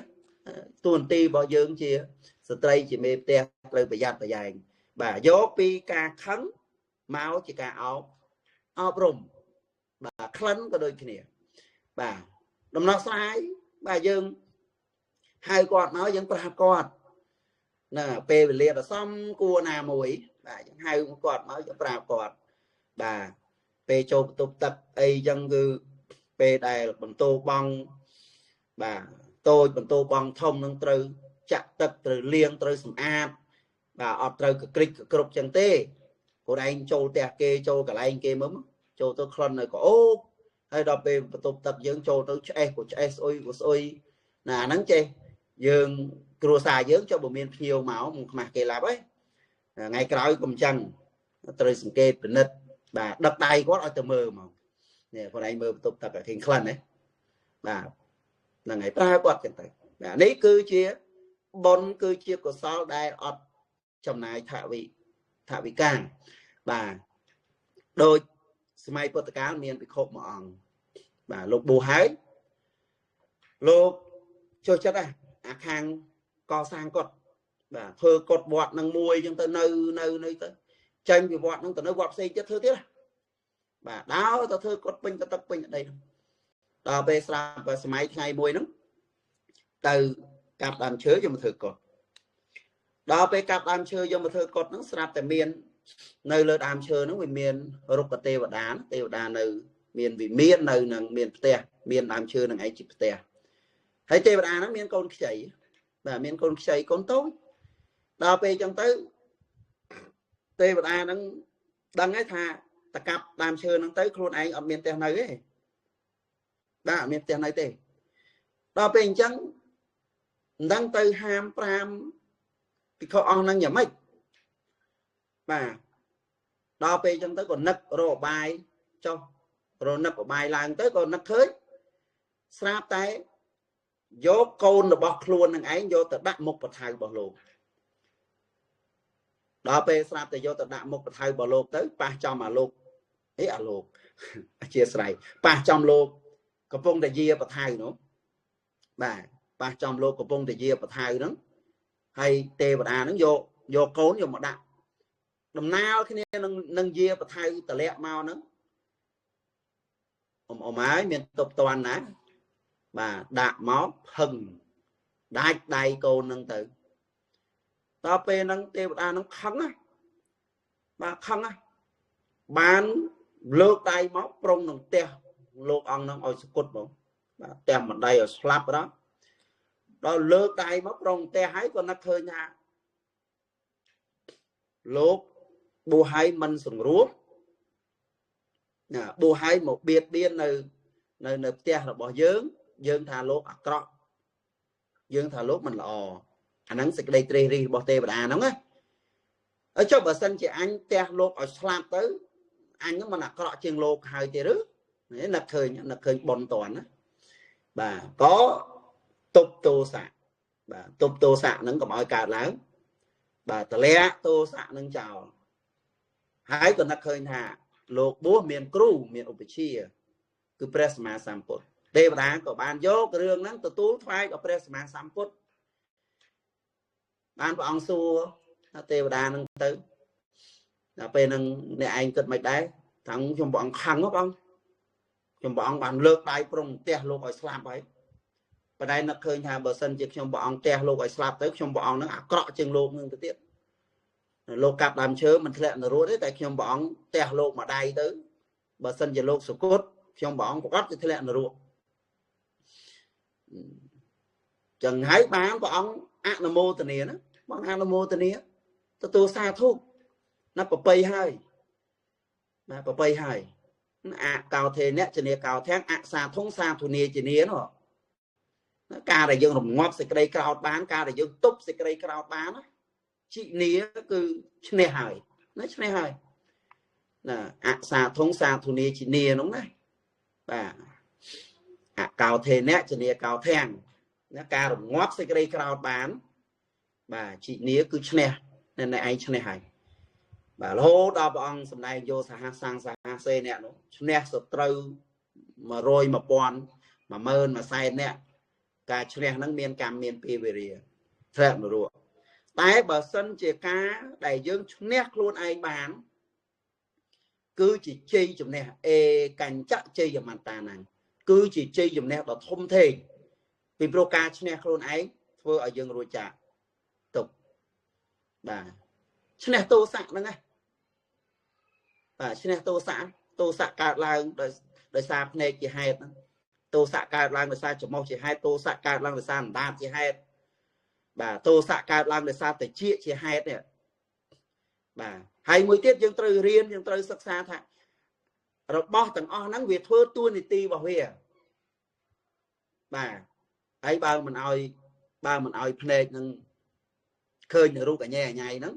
[SPEAKER 1] tuần ti bao dưỡng chia stray chỉ mê te rồi phải giáp phải dài bà gió pi ca khấn máu chỉ ca áo rùng bà khấn có đôi kia bà đồng nó sai bà dương hai con nói vẫn ba con nè pe về liệt là xong cua nà mũi bà hai con nói vẫn ba con bà pe châu tục tập ấy dân cư pe đài bằng tô băng bà tôi bằng tô băng thông nâng từ chặt tập từ liêng từ sầm áp bà ọt từ cái cục chân tê của anh châu tè kê châu cả anh kê mấm châu tôi khăn này có ô hay đọc về tục tập dưỡng châu tôi che của ôi là nắng che dương cua xài dưỡng cho bộ miền nhiều máu mà kề lạp ấy ngày cái cùng chân từ sừng kê bình nứt bà đập tay quá ở từ mơ mà nè còn anh mơ tục tập ở hình khăn đấy bà là ngày ba quạt cái tay đấy cứ chia bon cứ chia của sao đây ọt trong này thả vị càng bà đôi smai bột cá miền bị khổ mỏng bà lục bù hái lục cho chất này hàng co sang cột bà thưa cột bọt năng mùi trong tới nơi tới tranh vì bọt năng tới nơi bọt xây chất thưa tiếp bà đáo tao thưa cột pin tao tập pin ở đây đó về sao và smai ngày mùi nó từ cặp đàn chứa cho một thưa cột đó về cặp đàn chứa cho một thưa cột nó sạp tại miền nơi lơ đàm chơi nó về miền rục tê và đá nơi miền vì miền nơi nằng miền tè miền đàm chơi nằng ấy chỉ tè thấy tê và đá nó miền con chảy và miền con chảy con tối đào về trong tới tê và đá nó đăng ấy thà ta cặp đàm chơi nó tới khuôn anh ở miền tè này ấy đã miền tè này tê đào về chẳng đăng tới ham pram thìเขาเอาnăng nhà mấy bà đo về trong tới còn nấc rồi bài cho rồi nấc của bài làng tới còn nấc khơi sáp tay vô côn là bọc luôn thằng ấy vô tự đặt một bậc thầy bỏ lột đo về sáp tay vô tự đặt một bậc thầy bỏ lột tới ba cho mà lột ấy à lột chia sẻ ba trong lột có phong đại gia bậc thầy nữa bà ba trong lột có phong đại gia bậc thầy nữa hay tê và đà nó vô côn vô mà đặt đầm nào khi nâng dê và thay tờ lẹ mau nữa ái miền tục toàn ná bà đạp máu hừng đai cô nâng tự ta pe nâng tê và nó khăn á bà khăn á bán lược đai máu prong nâng tè lược ông nâng ôi sụt cốt bóng tè mặt đây ở slap đó ដល់លើកដៃមកប្រងផ្ទះហើយក៏នឹកឃើញថាលោកបួហើយមិនសង្រួមណាបួហើយមកបៀតបៀននៅផ្ទះរបស់យើងថាលោកអាក្រក់យើងថាលោកមិនល្អអាហ្នឹងសេចក្តីត្រេះរិះរបស់ទេវតាហ្នឹងណាចុះបើសិនជាអញផ្ទះលោកឲ្យស្លាប់ទៅអញហ្នឹងមិនអាក្រក់ជាងលោកហើយទេឬនឹកឃើញបនតន់ណាបាទក៏ទប់ទោសៈបាទទប់ទោសៈហ្នឹងកុំឲ្យកើតឡើងបាទតលាក់ទោសៈហ្នឹងចោលហើយក៏នឹកឃើញថាលោកបួសមានគ្រូមានឧបជាគឺព្រះសម្មាសម្ពុទ្ធទេវតាក៏បានយករឿងហ្នឹងទទួលថ្វាយដល់ព្រះសម្មាសម្ពុទ្ធបានព្រះអង្គសួរទេវតាហ្នឹងទៅដល់ពេលហ្នឹងអ្នកឯងគិតមិនដែរថាខ្ញុំព្រះអង្គខឹងហ៎បងខ្ញុំព្រះអង្គបានលើកដៃប្រងផ្ទះលោកឲ្យស្លាប់ហើយប៉ុន្តែនឹកឃើញថាបើសិនជាខ្ញុំព្រះអង្គផ្ទះលោកឲ្យស្លាប់ទៅខ្ញុំព្រះអង្គហ្នឹងអាក្រក់ជាងលោកនឹងទៅទៀតលោកកាប់ដើមឈើមិនធ្លាក់នរោទេតែខ្ញុំព្រះអង្គផ្ទះលោកមួយដៃទៅបើសិនជាលោកសុគតខ្ញុំព្រះអង្គប្រកាសទៅធ្លាក់នរោចឹងហើយបានព្រះអង្គអនុមោទនាណាបងអនុមោទនាទទួលសាធុណាប្របីហើយណាប្របីហើយអកោធេនៈជនីកោធាំងអសាធុងសាធុនីជនីនោះការដែលយើងរងាប់សេចក្តីក្រោធបានការដែលយើងទប់សេចក្តីក្រោធបានជីនីគឺឈ្នះហើយណាឈ្នះហើយណាអសាធុងសាធុនីជនីនោះណាបាទអកោធេនៈជនីកោធាំងណាការរងាប់សេចក្តីក្រោធបានបាទជីនីគឺឈ្នះនៅឯងឈ្នះហើយបាទរហូតដល់ព្រះអង្គសម្ដែងយកសហសង្ឃសហសេអ្នកនោះឈ្នះសត្រូវ100 1000 10000 100,000អ្នកការឈ្នះហ្នឹងមានកម្មមានពីវិរិយធ្លាក់នរកតែបើសិនជាការដែលយើងឈ្នះខ្លួនឯងបានគឺជាជ័យជំនះអេកញ្ចជ័យមន្តាណាំងគឺជាជ័យជំនះដ៏ធំធេងពីព្រោះការឈ្នះខ្លួនឯងធ្វើឲ្យយើងរួចចាកទុកបាទឈ្នះទោសៈហ្នឹងណាបាទឈ្នះទោសៈកើតឡើងដោយសារភ្នែកជាហេតុហ្នឹងទោសៈកើតឡើងដោយសារច្រមុះជាហេតុទោសៈកើតឡើងដោយសារអណ្ដាតជាហេតុបាទទោសៈកើតឡើងដោយសារតិចជាហេតុនេះបាទហើយមួយទៀតយើងត្រូវរៀនយើងត្រូវសិក្សាថារបស់ទាំងអស់ហ្នឹងវាធ្វើតួនាទីរបស់វាបាទហើយបើមិនអោយភ្នែកនឹងឃើញរូបអញ្ញែហ្នឹង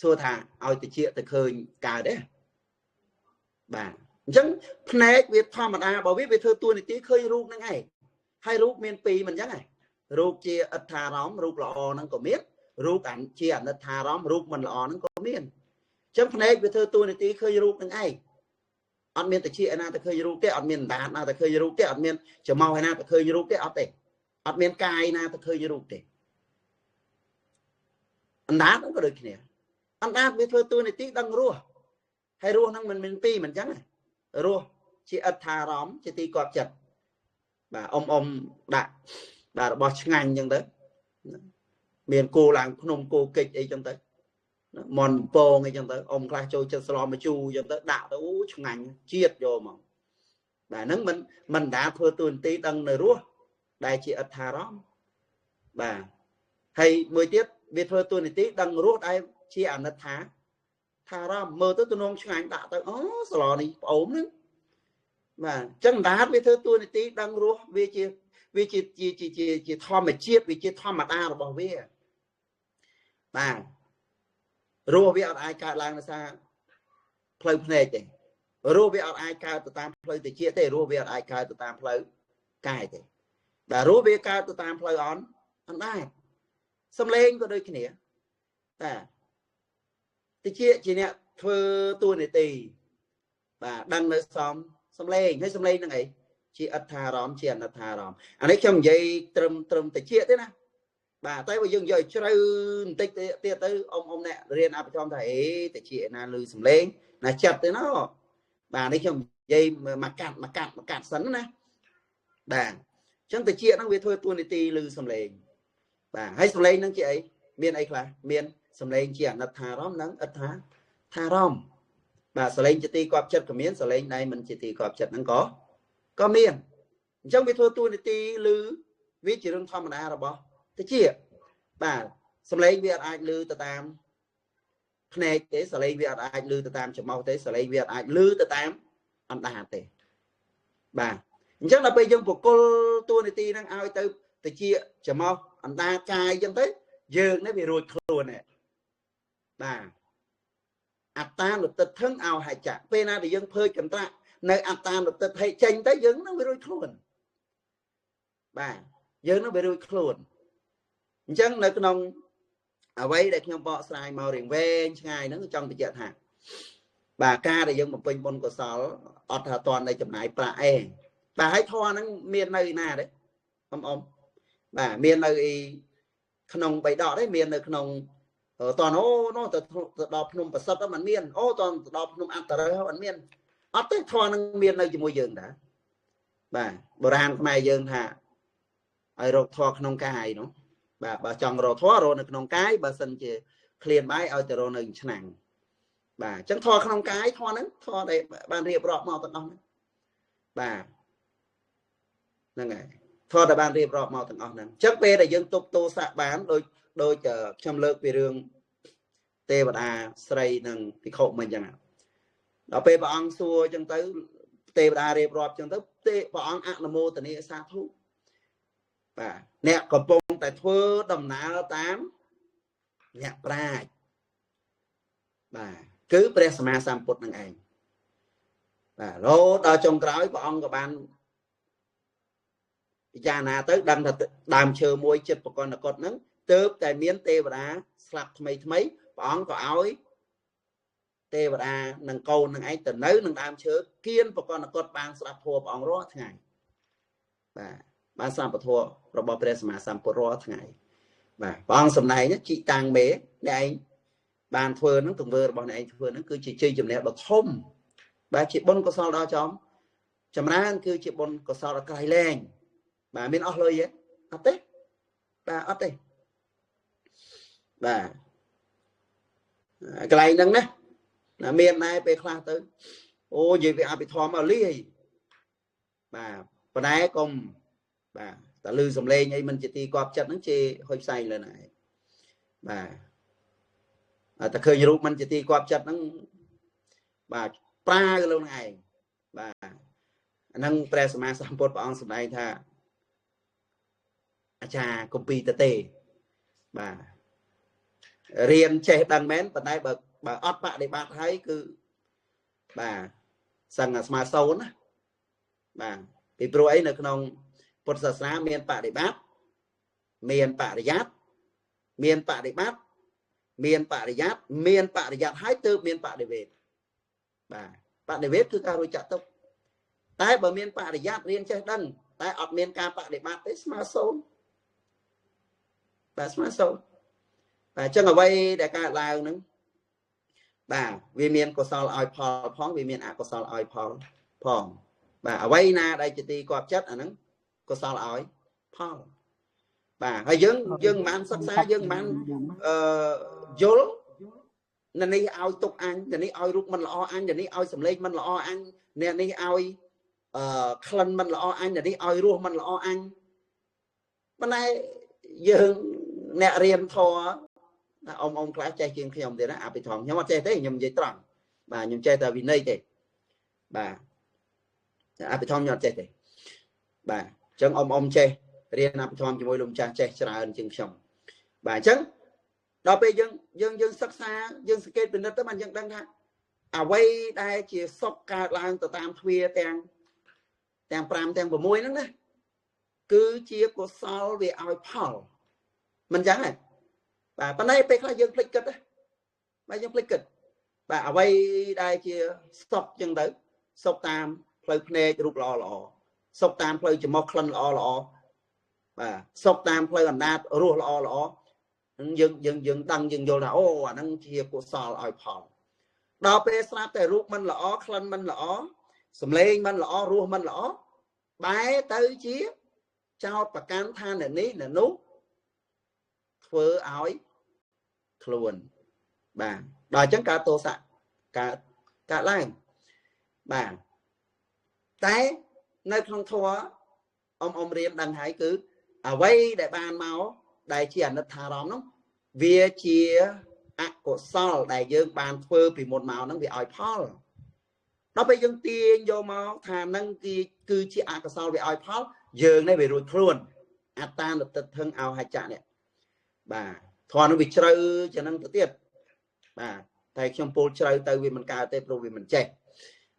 [SPEAKER 1] សួរថាឲ្យតិចទៅឃើញកើតទេបាទអញ្ចឹងភ្នែកវាធម្មតាបើវាធ្វើតួនាទីឃើញរូបហ្នឹងឯងហើយរូបមានពីរមិនអញ្ចឹងឯងរូបជាអត្ថារម្មណ៍រូបល្អហ្នឹងក៏មានរូបជាអនិច្ចារម្មណ៍រូបមិនល្អហ្នឹងក៏មានអញ្ចឹងភ្នែកវាធ្វើតួនាទីឃើញរូបហ្នឹងឯងអត់មានតិចឯណាទៅឃើញរូបទេអត់មានអណ្ដាតណាទៅឃើញរូបទេអត់មានច្រមុះឯណាទៅឃើញរូបទេអត់ទេអត់មានកាយណាទៅឃើញរូបទេអណ្ដាតហ្នឹងក៏ដូចគ្នាអណ្ដាតវាធ្វើតួនាទីដឹងរស់ហើយរស់ហ្នឹងមិនមានពីរមិនអញ្ចឹងរស់ជាអត្ថារម្មណ៍ជាទីគាប់ចិត្តបាទអ៊ំដាក់បាទរបស់ឆ្ងាញ់អញ្ចឹងទៅមានគោឡើងភ្នំគោកិច្ចអីចឹងទៅមន់ពងអីចឹងទៅអ៊ំខ្លះចូលចិត្តស្លមជូរអញ្ចឹងទៅដាក់ទៅអូឆ្ងាញ់ជាតិយកមកបាទហ្នឹងមិនដាធ្វើតួនាទីដឹងនៅរស់ដែលជាអត្ថារម្មណ៍បាទហើយមួយទៀតវាធ្វើតួនាទីដឹងរស់ដែលជាអនិច្ចាថារម្មណ៍មើលទៅទំនងឆ្ងាញ់ដាក់ទៅអូស្លនេះប្អូនហ្នឹងបាទអញ្ចឹងដាតវាធ្វើតួនាទីដឹងរស់វាជាធម្មជាតិវាជាធម្មតារបស់វាបាទរស់វាអត់អាចកើតឡើងដោយសារផ្លូវភ្នែកទេរស់វាអត់អាចកើតទៅតាមផ្លូវតិចទេរស់វាអត់អាចកើតទៅតាមផ្លូវកាយទេបាទរស់វាកើតទៅតាមផ្លូវអណ្ដាតសំឡេងក៏ដូចគ្នាបាទតិចជាអ្នកធ្វើតួនាទីបាទដឹងនៅសំឡេងហើយសំឡេងហ្នឹងអីជាអត្ថារម្មណ៍ជាអនិច្ចារម្មណ៍អានេះខ្ញុំនិយាយត្រឹមតិចទេណាបាទតែបើយើងយកឲ្យជ្រៅបន្តិចទៀតទៅអ៊ំអ្នករៀនអភិធម្មថាអេតិចណាលឺសំឡេងណាចិត្តទេណោះបាទនេះខ្ញុំនិយាយមកកាត់សិនណាបាទអញ្ចឹងតិចហ្នឹងវាធ្វើតួនាទីលឺសំឡេងបាទហើយសំឡេងហ្នឹងជាអីមានអីខ្លះមានសំឡេងជាអនិច្ចារម្មណ៍និងអត្ថារម្មណ៍បាទសំឡេងជាទីគាប់ចិត្តក៏មានសំឡេងដែលមិនជាទីគាប់ចិត្តហ្នឹងក៏មានអញ្ចឹងវាធ្វើតួនាទីឬវាជារឿងធម្មតារបស់ ទៅជាបាទសម្លេងវាអាចលឺទៅតាមភ្នែកទេសម្លេងវាអាចលឺទៅតាមច្រមុះទេសម្លេងវាអាចលឺទៅតាមអណ្ដាតទេបាទអញ្ចឹងដល់ពេលយើងបកគលតួនាទីហ្នឹងឲ្យទៅជាច្រមុះអណ្ដាតកាយអញ្ចឹងទៅយើងនេះវារួចខ្លួនហ្នឹងបាទអត្តានុទិដ្ឋឹងអោហច្ចៈពេលណាដែលយើងភើចកន្ត្រាក់នៅអត្តានុទិដ្ឋិចេញទៅយើងនឹងវារួចខ្លួនបាទយើងនឹងវារួចខ្លួនអញ្ចឹងនៅក្នុងអ្វីដែលខ្ញុំបកស្រាយមករៀងវែងឆ្ងាយហ្នឹងចង់បញ្ជាក់ថាបាទការដែលយើងបំពេញបុណ្យកុសលអត់ថាតន់ในចំណាយប្រាក់ឯងបាទហើយធម៌ហ្នឹងមាននៅណាទេអ៊ំបាទមាននៅក្នុងបៃដកទេមាននៅក្នុងតនអូនោះទៅដល់ភ្នំប្រសិទ្ធហ្នឹងมันមានអូតនទៅដល់ភ្នំអន្តរហ្នឹងมันមានអត់ទេធម៌ហ្នឹងមាននៅជាមួយយើងដែរបាទបុរាណខ្មែរយើងថាឲ្យរកធម៌ក្នុងកាយនោះបាទបើចង់រកធម៌រកនៅក្នុងកាយបើសិនជាឃ្លានបាយឲ្យទៅរកនៅឆ្នាំងបាទអញ្ចឹងធម៌ក្នុងកាយធម៌ហ្នឹងធម៌ដែលបានរៀបរាប់មកទាំងអស់ហ្នឹងបាទហ្នឹងហើយធម៌ដែលបានរៀបរាប់មកទាំងអស់ហ្នឹងអញ្ចឹងពេលដែលយើងទប់ទោសៈបានដូចខ្ញុំលើកពីរឿងទេវតាស្រីនិងភិក្ខុមិញអញ្ចឹងដល់ពេលព្រះអង្គសួរអញ្ចឹងទៅទេវតារៀបរាប់អញ្ចឹងទៅព្រះអង្គអនុមោទនាសាធុបាទអ្នកកំពុងតែធ្វើដំណើរតាមអ្នកប្រាជ្ញបាទគឺព្រះសម្មាសម្ពុទ្ធនឹងឯងបាទរហូតដល់ចុងក្រោយព្រះអង្គក៏បានពិចារណាទៅដឹងថាដើមឈើមួយចិត្តបកណ្ដកុដហ្នឹងទើបតែមានទេវតាស្លាប់ថ្មីព្រះអង្គក៏ឲ្យទេវតានឹងកូននឹងឯងទៅនៅនឹងដើមឈើគៀនបកណ្ដកុដបានស្ដាប់ធម៌ព្រះអង្គរាល់ថ្ងៃបាទបានស្ដាប់ពធរបស់ព្រះសម្មាសម្ពុទ្ធរាល់ថ្ងៃបាទព្រះអង្គសម្ដែងជីតាំងមេអ្នកឯងបានធ្វើហ្នឹងទង្វើរបស់អ្នកឯងធ្វើហ្នឹងគឺជាជ័យជំនះដ៏ធំបាទជាបុណ្យកុសលដ៏ចម្រើនគឺជាបុណ្យកុសលដ៏ក្រៃលែងបាទមានអស់លុយទេអត់ទេបាទអត់ទេបាទកន្លែងហ្នឹងណាមានដែរពេលខ្លះទៅអូនិយាយវាអភិធម្មមកលីបាទប៉ុន្តែកុំបាទតែលឺសំឡេងអីមិនជាទីគាប់ចិត្តហ្នឹងជេរហុយផ្សែងលើណាឯងបាទតែឃើញរូបមិនជាទីគាប់ចិត្តហ្នឹងបាទប្រាលើនឹងឯងបាទអាហ្នឹងព្រះសម្មាសម្ពុទ្ធព្រះអង្គសម្ដែងថាអាចារ្យកុំពីទៅទេបាទរៀនចេះដឹងមែនប៉ុន្តែបើអត់បដិបត្តិហើយគឺបាទសឹងតែស្មើសូន្យណាបាទពីព្រោះអីនៅក្នុងពុទ្ធសាសនាមានបដិបត្តិមានបរិយ័តមានបដិបត្តិមានបរិយ័តមានបរិយ័តហើយទើបមានបដិវេទបាទបដិវេទគឺការរួចចាក់ទុកតែបើមានបរិយ័តរៀនចេះដឹងតែអត់មានការបដិបត្តិទេស្មើសូន្យបាទស្មើសូន្យបាទអញ្ចឹងអ្វីដែលកើតឡើងហ្នឹងបាទវាមានកុសលឲ្យផលផងវាមានអកុសលឲ្យផលផងបាទអ្វីណាដែលជាទីគាប់ចិត្តអាហ្នឹងកុសលឲ្យផលបាទហើយយើងមិនបានសិក្សាយើងមិនបានយល់អ្នកនេះឲ្យទុកអញអ្នកនេះឲ្យរូបមិនល្អអញអ្នកនេះឲ្យសម្លេងមិនល្អអញអ្នកនេះឲ្យក្លិនមិនល្អអញអ្នកនេះឲ្យរសមិនល្អអញប៉ុន្តែយើងអ្នករៀនធម៌អ៊ំខ្លះចេះជាងខ្ញុំទៀតណាអភិធម្មខ្ញុំអត់ចេះទេខ្ញុំនិយាយត្រង់បាទខ្ញុំចេះតែវិន័យទេបាទអភិធម្មខ្ញុំអត់ចេះទេបាទអញ្ចឹងអ៊ំចេះរៀនអភិធម្មជាមួយលោកម្ចាស់ចេះច្រើនជាងខ្ញុំបាទអញ្ចឹងដល់ពេលយើងសិក្សាយើងសង្កេតពិនិត្យទៅបានយើងដឹងថាអ្វីដែលជាសុខកើតឡើងទៅតាមទ្វារទាំង5ទាំង6ហ្នឹងណាគឺជាកុសលវាឲ្យផលមិនចឹងទេបាទប៉ុន្តែពេលខ្លះយើងភ្លេចគិតបាទយើងភ្លេចគិតបាទអ្វីដែលជាសុខចឹងទៅសុខតាមផ្លូវភ្នែករូបល្អសុខតាមផ្លូវច្រមុះក្លិនល្អបាទសុខតាមផ្លូវអណ្ដាតរសល្អយើងដឹងយើងយល់ថាអូអាហ្នឹងជាកុសលឲ្យផលដល់ពេលស្រាប់តែរូបមិនល្អក្លិនមិនល្អសម្លេងមិនល្អរសមិនល្អបែរទៅជាចោតប្រកាន់ថាអ្នកនេះអ្នកនោះធ្វើឲ្យខ្លួនបាទដល់អញ្ចឹងកើតទោសៈកើតឡើងបាទតែនៅក្នុងធម៌អ៊ំរៀនដឹងហើយគឺអ្វីដែលបានមក đại chi ảnh thà róm nó vì chia ác của sol đại dương bàn phơ vì một màu nó bị ỏi Paul nó bây dương tiên vô máu thà nâng cứ chia ác của sol bị ỏi Paul dương này bị rồi luôn ta được tật thân ao hai chạ này bà thò nó bị chơi cho năng tự tiết bà thầy trong pol chơi tới vì mình cao tê pro vì mình chạy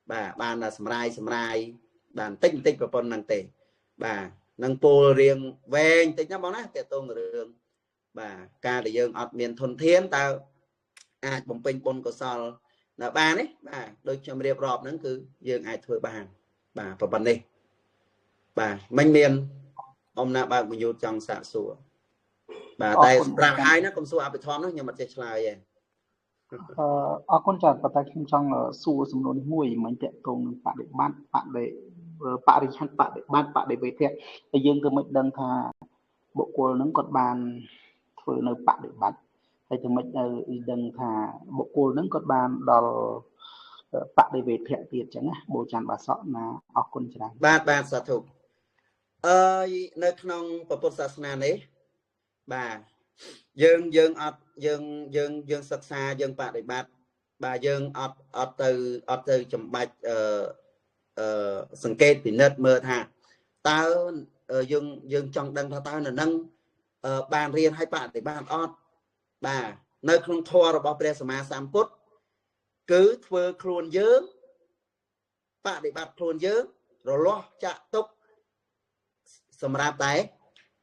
[SPEAKER 1] bà là sầm rai đàn tinh tinh của con năng tệ bà năng pol riêng về tinh nhá bóng á tệ tôn đường bà ca để dương ọt miền thôn thiên tao bồng pin bồn của sao là bà đấy bà đôi cho mình đẹp rọp nó cứ dương ai thưa bà và bần đi bà manh miền ông nào bà mình trong xạ sủa bà tay ra hai nó cũng xua bị thon nó nhưng mà chết lại vậy
[SPEAKER 3] អរគុណច្រើនប៉ុន្តែខ្ញុំចង់សួរសំណួរនេះមួយមិនតកតងនឹងបដិបត្តិបរិឆាន់បដិបត្តិបដិវេទៈតែយើងគឺមិនដឹងថាបុគ្គលនឹងគាត់បានធ្វើនៅបដិបត្តិហើយតែមិនដឹងថាបុគ្គលនឹងគាត់បានដល់បដិវេទៈទៀតចឹងណាបូច័ន្ទបាសកណាអរគុណច្រើន
[SPEAKER 1] បាទសាធុនៅក្នុងពុទ្ធសាសនានេះបាទយើងអត់យើងសិក្សាយើងបដិបត្តិបាទយើងអត់ទៅចំបាច់សង្កេតពិនិត្យមើលថាតើយើងចង់ដឹងថាតើនៅនឹងបានរៀនឲ្យបដិបត្តិអត់បាទនៅក្នុងធម៌របស់ព្រះសម្មាសម្ពុទ្ធគឺធ្វើខ្លួនយើងបដិបត្តិខ្លួនយើងរលាស់ចាក់ទុកសម្រាប់តែ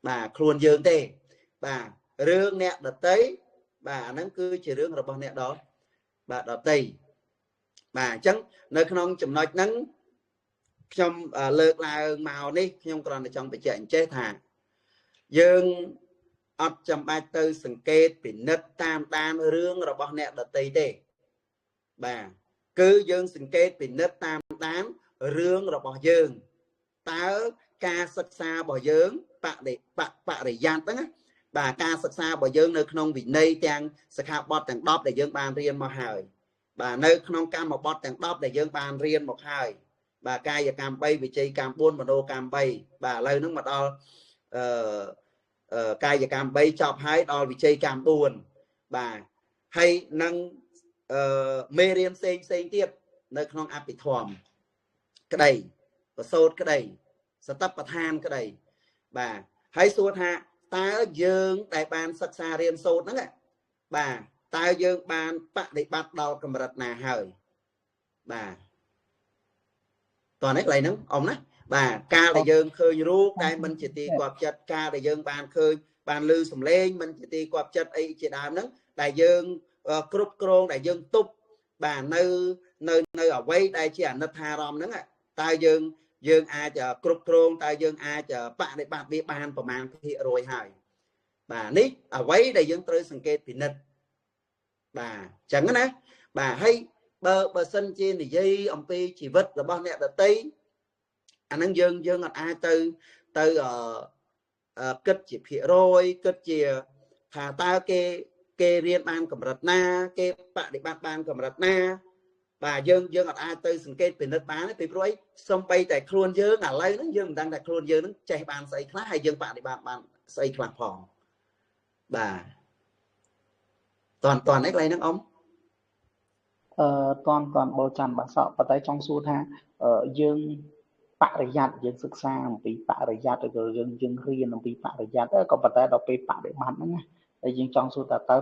[SPEAKER 1] បាទខ្លួនយើងទេបាទរឿងអ្នកដតីបាទអាហ្នឹងគឺជារឿងរបស់អ្នកបាទដតីបាទអញ្ចឹងនៅក្នុងចំណុចហ្នឹងខ្ញុំលើកឡើងមកនេះខ្ញុំគ្រាន់តែចង់បញ្ជាក់អញ្ចេះថាយើងអត់ចាំបាច់ទៅសង្កេតពិនិត្យតាមដានរឿងរបស់អ្នកដតីទេបាទគឺយើងសង្កេតពិនិត្យតាមដានរឿងរបស់យើងតើការសិក្សារបស់យើងបរិយ័តហ្នឹងបាទការសិក្សារបស់យើងនៅក្នុងវិន័យទាំងសិក្ខាបទទាំង10ដែលយើងបានរៀនមកហើយបាទនៅក្នុងកម្មបទទាំង10ដែលយើងបានរៀនមកហើយបាទកាយកម្ម3វិជ័យកម្ម4មនោកម្ម3បាទឥឡូវហ្នឹងមកដល់កាយកម្ម3ចប់ហើយដល់វិជ័យកម្ម4បាទហើយនឹងមេរៀនផ្សេងទៀតនៅក្នុងអភិធម្មក្តីប្រសូតក្តីសតបដ្ឋានក្តីបាទហើយសួរថាតើយើងដែលបានសិក្សារៀនសូត្រហ្នឹងបាទតើយើងបានបដិបត្តិដល់កម្រិតណាហើយបាទតោះនេះកន្លែងហ្នឹងអ៊ំណាបាទកាលដែលយើងឃើញរូបដែលមិនជាទីគាប់ចិត្តកាលដែលយើងបានឃើញបានឮសំឡេងមិនជាទីគាប់ចិត្តអីជាដើមហ្នឹងដែលយើងគ្រប់គ្រងដែលយើងទប់បាទនៅអ្វីដែលជាអនិច្ចារម្មណ៍ហ្នឹងតើយើងអាចគ្រប់គ្រងតើយើងអាចបដិបត្តិវាបានប្រមាណភាគរយហើយបាទនេះអ្វីដែលយើងត្រូវសង្កេតពិនិត្យបាទអញ្ចឹងណាបាទហើយបើសិនជានិយាយអំពីជីវិតរបស់អ្នកដតីអាហ្នឹងយើងអត់អាចទៅគិតជាភាគរយគិតជាថាតើគេរៀនបានកម្រិតណាគេបដិបត្តិបានកម្រិតណាបាទយើងអត់អាចទៅសង្កេតពិនិត្យបានទេពីព្រោះអីសំបីតែខ្លួនយើងឥឡូវហ្នឹងយើងមិនដឹងថាខ្លួនយើងហ្នឹងចេះបានស្អីខ្លះហើយយើងបដិបត្តិបានស្អីខ្លះផងបាទតននេះកន្លែងហ្នឹងអ៊ំ
[SPEAKER 3] តនបូច័ន្ទបាសកប៉ុន្តែចង់សួរថាយើងបរិយ័តយើងសិក្សាអំពីបរិយ័តឬក៏យើងរៀនអំពីបរិយ័តក៏ប៉ុន្តែដល់ពេលបដិបត្តិហ្នឹងណាហើយយើងចង់សួរថាតើ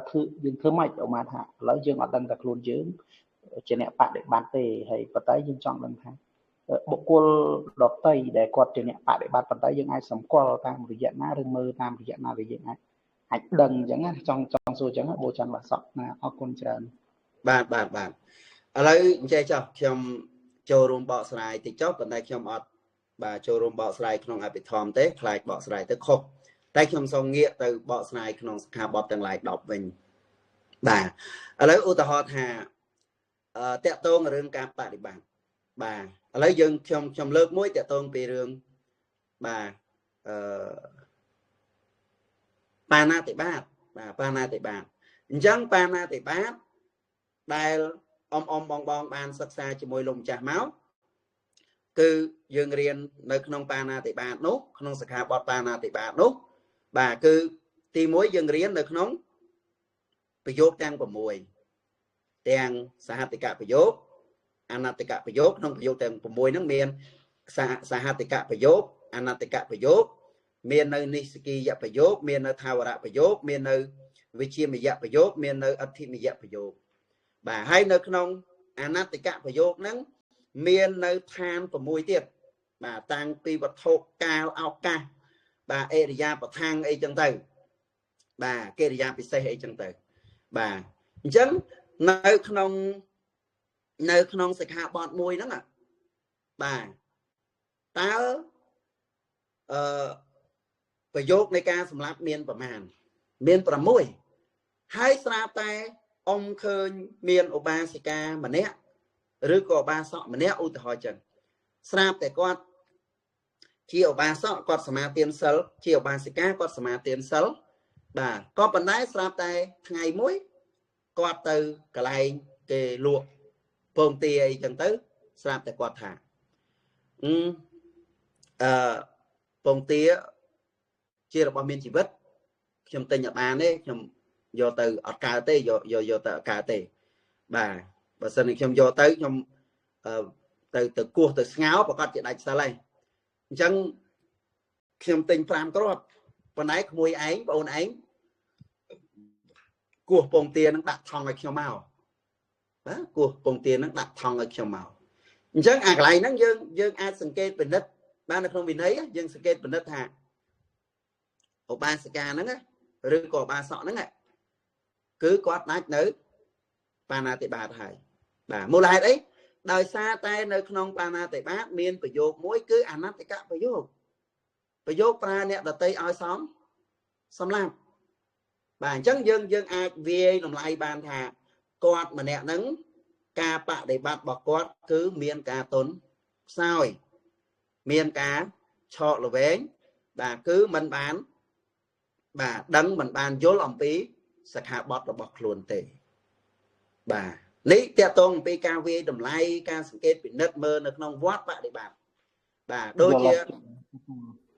[SPEAKER 3] យើងធ្វើម៉េចអូម៉ាថាឥឡូវយើងអត់ដឹងថាខ្លួនយើងជាអ្នកបដិបត្តិទេហើយប៉ុន្តែយើងចង់ដឹងថាបុគ្គលដតីដែលគាត់ជាអ្នកបដិបត្តិប៉ុន្តែយើងអាចសម្គាល់តាមរយៈណាឬមើលតាមរយៈណាដែលយើងអាចដឹងអញ្ចឹងណាចង់សួរអញ្ចឹងបូច័ន្ទបាសកណាអរគុណច្រើន
[SPEAKER 1] បាទឥឡូវអញ្ចឹងចុះខ្ញុំចូលរួមបកស្រាយតិចចុះប៉ុន្តែខ្ញុំអត់បាទចូលរួមបកស្រាយក្នុងអភិធម្មទេខ្លាចបកស្រាយទៅខុសតែខ្ញុំសូមងាកទៅបកស្រាយក្នុងសិក្ខាបទទាំងឡាយ10វិញបាទឥឡូវឧទាហរណ៍ថាតកតងរឿងការបដិបត្តិបាទឥឡូវខ្ញុំលើកមួយតកតងពីរឿងបាទបាណាតិបាតបាទបាណាតិបាតអញ្ចឹងបាណាតិបាតដែលអ៊ំបងបានសិក្សាជាមួយលោកម្ចាស់មកគឺយើងរៀននៅក្នុងបាណាតិបាតនោះក្នុងសិក្ខាបទបាណាតិបាតនោះបាទគឺ tí mối dương riêng được nóng bây giờ đang của mùi đang xã hạt cả bây giờ anatika bây giờ nông bây giờ đang của mùi nó miền xã hạt cả bây giờ anatika bây giờ miền nơi nisiki dạ bây giờ miền nơi thawara bây giờ miền nơi vichia mi dạ bây giờ miền nơi athi mi dạ bây giờ bà hai nơi nông anatika bây giờ nắng miền nơi than của mùi tiệt bà tăng pi vật thô cao ao ca bà area bậc thang ấy chân từ bà area bị xây ấy chân từ bà chẳng nơi không sạch hạ bọt mùi đó mà bà ta phải dốtในการสำหรับเมียนประมาณเมียนประมุยให้สราบแต่องเคยเมียนอุบาสิกามันเนี้ยหรือก็บาสะมันเนี้ยอุตหอยจังสราบแต่ก็เชี่ยวบาสะก็สมาเตียนเซลเชี่ยวบาสิกาก็สมาเตียนเซลbà có phần đấy sắp tay ngày muối quạt từ cái này cái luộc phong tia chẳng tới sắp tay quạt thả phong tia chia được bao miền chỉ vất trong tên Nhật Bản đấy trong do từ ở cà tê do từ cà tê bà sân này trong do tới trong từ cua từ ngáo và con chuyện đánh sao đây chẳng trong tình phàm có phần đấy mùi ánh và ôn ánh của bông tiền nó đặt thòng ở trong màu đó của bông tiền nó đặt thòng ở trong màu chẳng à lại nó dương ai sừng kê bình đất ba nó không bị thấy dương sừng kê bình đất hạ ở ba ska nó á rư có ba sọ nó á cứ quát nát nữ ba na tị bà thầy bà mua lại đấy đời xa tay nơi không ba na tị bát miên phải vô mỗi cứ ăn nát tị cả phải vô pra nè đặt tay ai xóm xóm làm bà chẳng dân ai về làm lại bàn thà quạt mà nè nắng ca bạ để bạt bọc quạt cứ miên cá tốn sao miên cá cho là vé bà cứ mình bán bà đăng mình bán vô lòng phí sạc hạ bọt là bọc luôn tệ bà lý tè tôn PKV đầm lai ca sự kết bị nứt mơ nứt nông vót bạ để bà đôi kia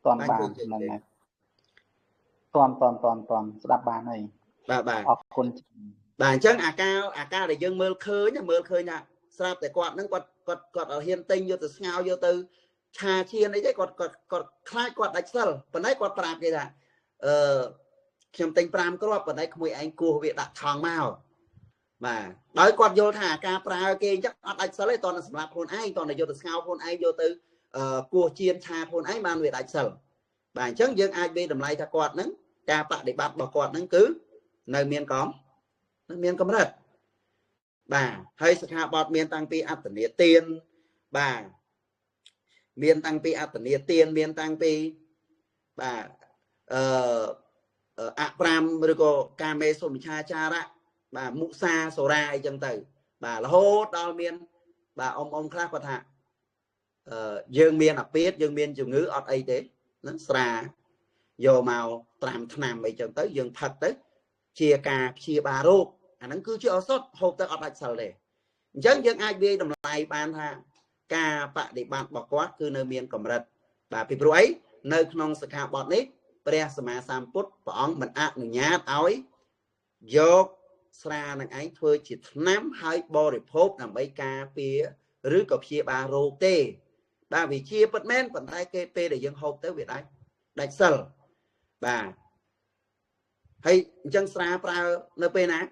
[SPEAKER 5] toàn bàn này toàn đáp bàn này
[SPEAKER 1] bà chắc à để dân mơ khơi nha sao để quạt nó quạt ở hiên tinh vô từ ngao vô từ trà chiên đấy chứ quạt khai quạt đạch sờ phần đấy quạt pràm kia là trong tinh pràm có phần đấy không bị anh cua việc đặt thòng màu mà đói quạt vô thả ca pràm kia chắc đạch sờ lấy toàn là sập lạp hồn ai toàn là vô từ ngao hồn ai vô từ cua chiên trà hồn ai ban việc đạch sờ bà chắc dân ai bị đầm lại thà quạt nắng ca bạ để bạt bỏ quạt nắng cứ nơi miền có rất bà hay sự hạ bọt miền tăng pi ắt tnia tiền bà miền tăng pi ắt tnia tiền miền tăng pi bà pram rồi kame sôm cha ra bà musa sora chân từ bà là hô đo miền bà ông khác có thà dương miền đặc biệt dương miền chủ ngữ ở đây thế nó sra vô màu làm tham vậy chân tới dương thật đấy chia cà chia bà rô nó cứ chưa sót hộp tới ở đại sờ để chẳng những ai biết đồng lại bàn tha cà bạ để bạn bỏ quát cứ nơi miền cầm rật bà bị bối ấy nơi không sự hạ bọt nít pre sama samput bỏng mình ác người nhát ói dốt xa năng ánh thôi chỉ nắm hai bò để phốt làm bấy cà phía rứ cọc chia bà rô tê bà vì chia bất men còn tay kê pê để dân hộp tới việc đấy đại sờ bà hay chân xa prao nơi bên á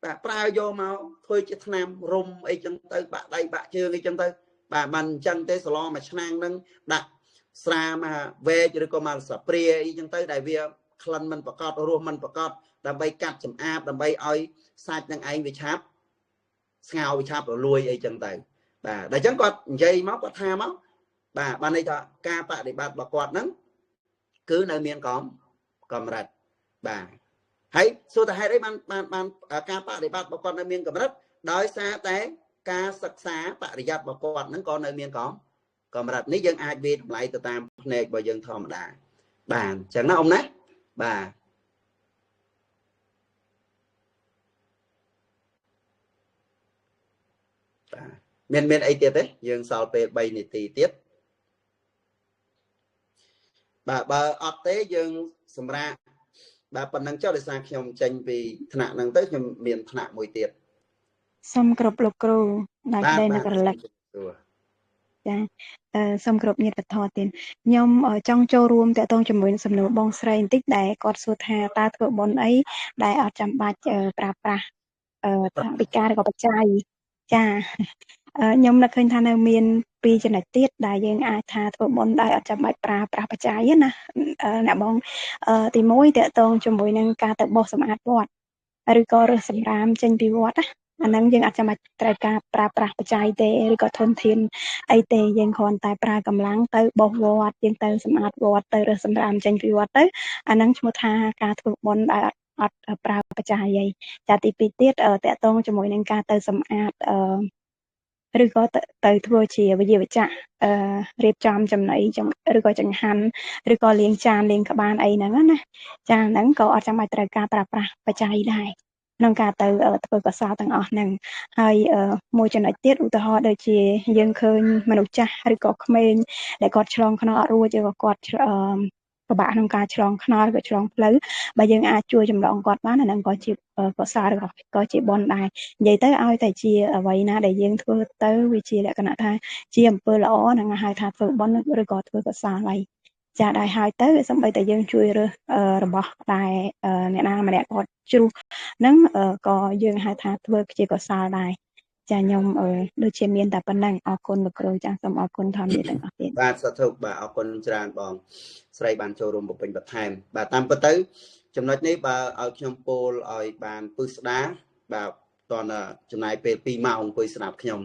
[SPEAKER 1] bà prao vô mau thôi chết nam rung ấy chân tới bà đây bà chưa cái chân tới bà mình chân tới slo mà sang nâng đặt xa mà về cho được mà sập pre ấy chân tới đại việt khăn mình bạc cọt rùa mình bạc cọt đầm bay cắt chấm áp đầm bay oi sạch năng anh bị cháp ngào bị cháp rồi lui ấy chân tới bà đại chân cọt dây máu cọt tha máu bà ban đây cho ca bạ để bạt bạc cọt nắng cứ nơi miền còn rạch bà hãy số ta hay đấy ban ca bạ để bạt bà con nơi miền cầm đất đói xa té ca sắc xá bạ để giặt bà con nó con nơi miền còn đặt ní dân ai biết lại từ tam này bà dân thòm đà bàn chẳng nó ông nát bà miền ấy tiết đấy dân sau về bay này tì tiết bà ở tế dân sầm ra bà phần năng cho để sang khi ông tranh vì thằng nạn năng tới nhưng miền thằng nạn mùi tiệt
[SPEAKER 6] Xong cướp lục cừu đại
[SPEAKER 1] ba
[SPEAKER 6] đây
[SPEAKER 1] ba
[SPEAKER 6] là cái lệch
[SPEAKER 1] rồi
[SPEAKER 6] ចាសូមគោរពញាតិបទទៀតខ្ញុំចង់ចូលរួមតាក់ទងជាមួយនឹងសំណួរបងស្រីបន្តិចដែលគាត់សួរថាតើធ្វើបុណ្យអីដែលអត់ចាំបាច់ប្រើប្រាស់ថាវិការឬក៏បច្ច័យចាខ្ញុំនឹកឃើញថានៅមានពីរចំណុចទៀតដែលយើងអាចថាធ្វើបុណ្យដោយអត់ចាំបាច់ប្រើប្រាស់បច្ច័យណាអ្នកបងទី1តាក់ទងជាមួយនឹងការទៅបោសសម្អាតវត្តឬក៏រើសសម្រាមចេញពីវត្តណាអាហ្នឹងយើងអត់ចាំបាច់ត្រូវការប្រើប្រាស់បច្ច័យទេឬក៏ធនធានអីទេយើងគ្រាន់តែប្រើកម្លាំងទៅបោសវត្តយើងទៅសម្អាតវត្តទៅរើសសម្រាមចេញពីវត្តទៅអាហ្នឹងឈ្មោះថាការធ្វើបុណ្យដែលអត់ប្រើបច្ច័យអីចាទី2ទៀតតកតងជាមួយនឹងការទៅសម្អាតឬក៏ទៅធ្វើជាវិយាវចៈរៀបចំចំណីឬក៏ចង្ហាន់ឬក៏លាងចានលាងក្បានអីហ្នឹងណាចាហ្នឹងក៏អត់ចាំបាច់ត្រូវការប្រើប្រាស់បច្ច័យដែរក្នុងការទៅធ្វើកុសលទាំងអស់ហ្នឹងហើយមួយចំណុចទៀតឧទាហរណ៍ដូចជាយើងឃើញមនុស្សចាស់ឬក៏ក្មេងដែលគាត់ឆ្លងខ្នល់អត់រួចឬក៏គាត់ពិបាកក្នុងការឆ្លងខ្នល់ឬក៏ឆ្លងផ្លូវបើយើងអាចជួយចម្លងគាត់បានអាហ្នឹងក៏ជាកុសលឬក៏ជាបុណ្យដែរនិយាយទៅឲ្យតែជាអ្វីណាដែលយើងធ្វើទៅវាជាលក្ខណៈថាជាអំពើល្អហ្នឹងហៅថាធ្វើបុណ្យឬក៏ធ្វើកុសលហើយចាដែរហើយទៅសូម្បីតែយើងជួយរើសរបស់ដែលអ្នកណាម្នាក់គាត់ជ្រុះហ្នឹងក៏យើងហៅថាធ្វើជាកុសលដែរចាខ្ញុំដូចជាមានតែប៉ុណ្ណឹងអរគុណលោកគ្រូចាសូមអរគុណធម្មយាទាំងអស់ទៀត
[SPEAKER 1] បាទសាធុបាទអរគុណច្រើនបងស្រីបានចូលរួមបំពេញបន្ថែមបាទតាមពិតទៅចំណុចនេះបើឲ្យខ្ញុំពោលឲ្យបានពឹស្ដាបាទតនចំណាយពេល2ម៉ោងអង្គុយស្ដាប់ខ្ញុំ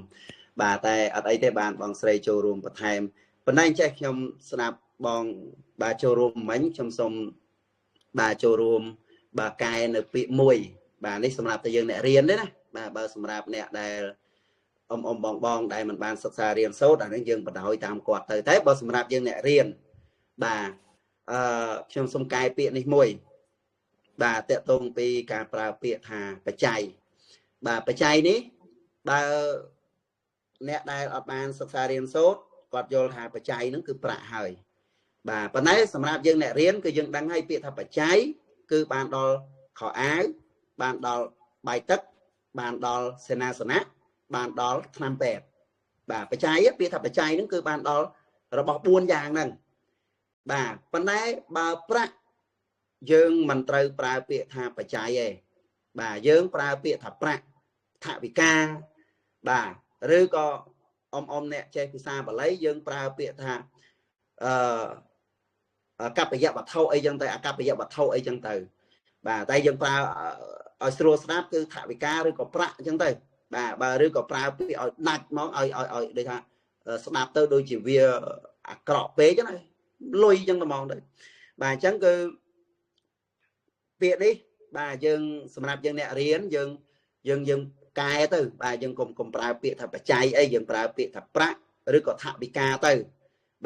[SPEAKER 1] បាទតែអត់អីទេបានបងស្រីចូលរួមបន្ថែមប៉ុន្តែចេះខ្ញុំស្ដាប់បងបាទចូលរួមមិញខ្ញុំសូមបាទចូលរួមបាទកែនៅពាក្យមួយបាទនេះសម្រាប់តែយើងអ្នករៀនទេណាបាទបើសម្រាប់អ្នកដែលបងដែលមិនបានសិក្សារៀនសូត្រអានេះយើងបដ ாய் តាមគាត់ទៅតែបើសម្រាប់យើងអ្នករៀនបាទខ្ញុំសូមកែពាក្យនេះមួយបាទតកតងពីការប្រើពាក្យថាបច្ច័យបាទបច្ច័យនេះបើអ្នកដែលអត់បានសិក្សារៀនសូត្រគាត់យល់ថាបច្ច័យហ្នឹងគឺប្រាក់ហើយបាទប៉ុន្តែសម្រាប់យើងអ្នករៀនគឺយើងដឹងហើយពាក្យថាបច្ច័យគឺបានដល់ខោអាវបានដល់បាយទឹកបានដល់សេនាសនៈបានដល់ថ្នាំពេទ្យបាទបច្ច័យពាក្យថាបច្ច័យហ្នឹងគឺបានដល់របស់4យ៉ាងហ្នឹងបាទប៉ុន្តែបើប្រាក់យើងមិនត្រូវប្រើពាក្យថាបច្ច័យទេបាទយើងប្រើពាក្យថាប្រាក់ថវិកាបាទឬក៏អ្នកចេះភាសាបាលីយើងប្រើពាក្យថាកប្បយវត្ថុអីចឹងទៅអកប្បយវត្ថុអីចឹងទៅបាទតែយើងប្រើឲ្យស្រួលស្ដាប់គឺថវិកាឬក៏ប្រាក់អញ្ចឹងទៅបាទបើឬក៏ប្រើពាក្យឲ្យដាច់មកឲ្យដូចថាស្ដាប់ទៅដូចជាវាអាក្រក់ពេកហ្នឹងលុយអញ្ចឹងទៅហ្មងទៅបាទអញ្ចឹងគឺពាក្យនេះបាទយើងសម្រាប់យើងអ្នករៀនយើងកែទៅបាទយើងកុំប្រើពាក្យថាបច្ច័យអីយើងប្រើពាក្យថាប្រាក់ឬក៏ថវិកាទៅ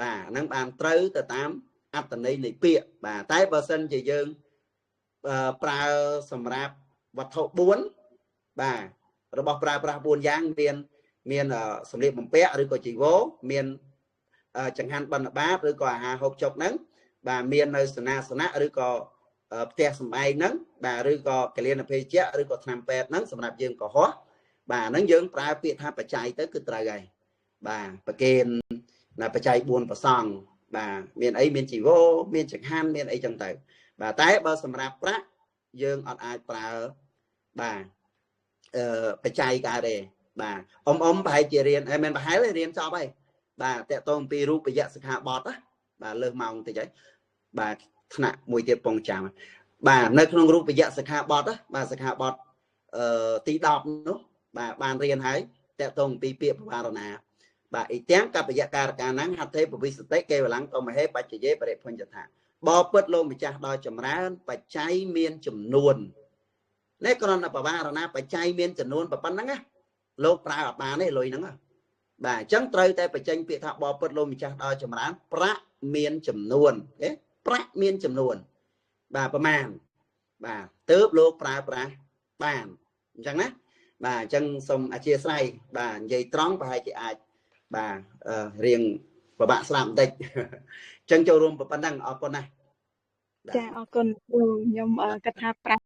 [SPEAKER 1] បាទហ្នឹងបានត្រូវទៅតាមអត្ថន័យនៃពាក្យបាទតែបើសិនជាយើងប្រើសម្រាប់វត្ថុ4បាទរបស់ប្រើប្រាស់4យ៉ាងមានសម្លៀកបំពាក់ឬក៏ជីវរមានចង្ហាន់បិណ្ឌបាតឬក៏អាហារហូបចុកហ្នឹងបាទមាននៅសេនាសនៈឬក៏ផ្ទះសម្បែងហ្នឹងបាទឬក៏កលិនភេជ្ជៈឬក៏ថ្នាំពេទ្យហ្នឹងសម្រាប់យើងកុហកបាទហ្នឹងយើងប្រើពាក្យថាបច្ច័យទៅគឺត្រូវហើយបាទប្រកេនណាបច្ច័យ4ប្រសង់បាទមានអីមានជីវរមានចង្ហាន់មានអីចឹងទៅបាទតែបើសម្រាប់ប្រាក់យើងអត់អាចប្រើបាទបច្ច័យកើតទេបាទប្រហែលជារៀនមិនប្រហែលទេរៀនចប់ហើយបាទតកតងពីរូបយៈសិក្ខាបទណាបាទលើសម៉ោងតិចហើយបាទថ្នាក់មួយទៀតពងចាំបាទនៅក្នុងរូបយៈសិក្ខាបទណាបាទសិក្ខាបទទី10នោះបាទបានរៀនហើយតកតងពីពាក្យបវារណាបាទអ៊ីទាំងកបយការកាណੰហត្ថេពវិសតិកេវលੰតមហេបច្ចយេបរិភញ្ញថាបពិតលោកម្ចាស់ដល់ចម្រើនបច្ច័យមានចំនួននេះគ្រាន់តែបវារណាបច្ច័យមានចំនួនប៉ុណ្ណឹងណាលោកប្រើអត់បានទេលុយហ្នឹងបាទអញ្ចឹងត្រូវតែបញ្ចេញពាក្យថាបពិតលោកម្ចាស់ដល់ចម្រើនប្រាក់មានចំនួនទេប្រាក់មានចំនួនបាទប្រមាណបាទទើបលោកប្រើប្រាស់បានអញ្ចឹងណាបាទអញ្ចឹងសូមអធិស្ឋានបាទនិយាយត្រង់ប្រហែលជាអាចបាទរៀងពិបាកស្ដាប់បន្តិចអញ្ចឹងចូលរួមប៉ុណ្ណឹងអរគុណណាស់
[SPEAKER 6] ចាអរគុណគ្រូខ្ញុំគិតថាប្រា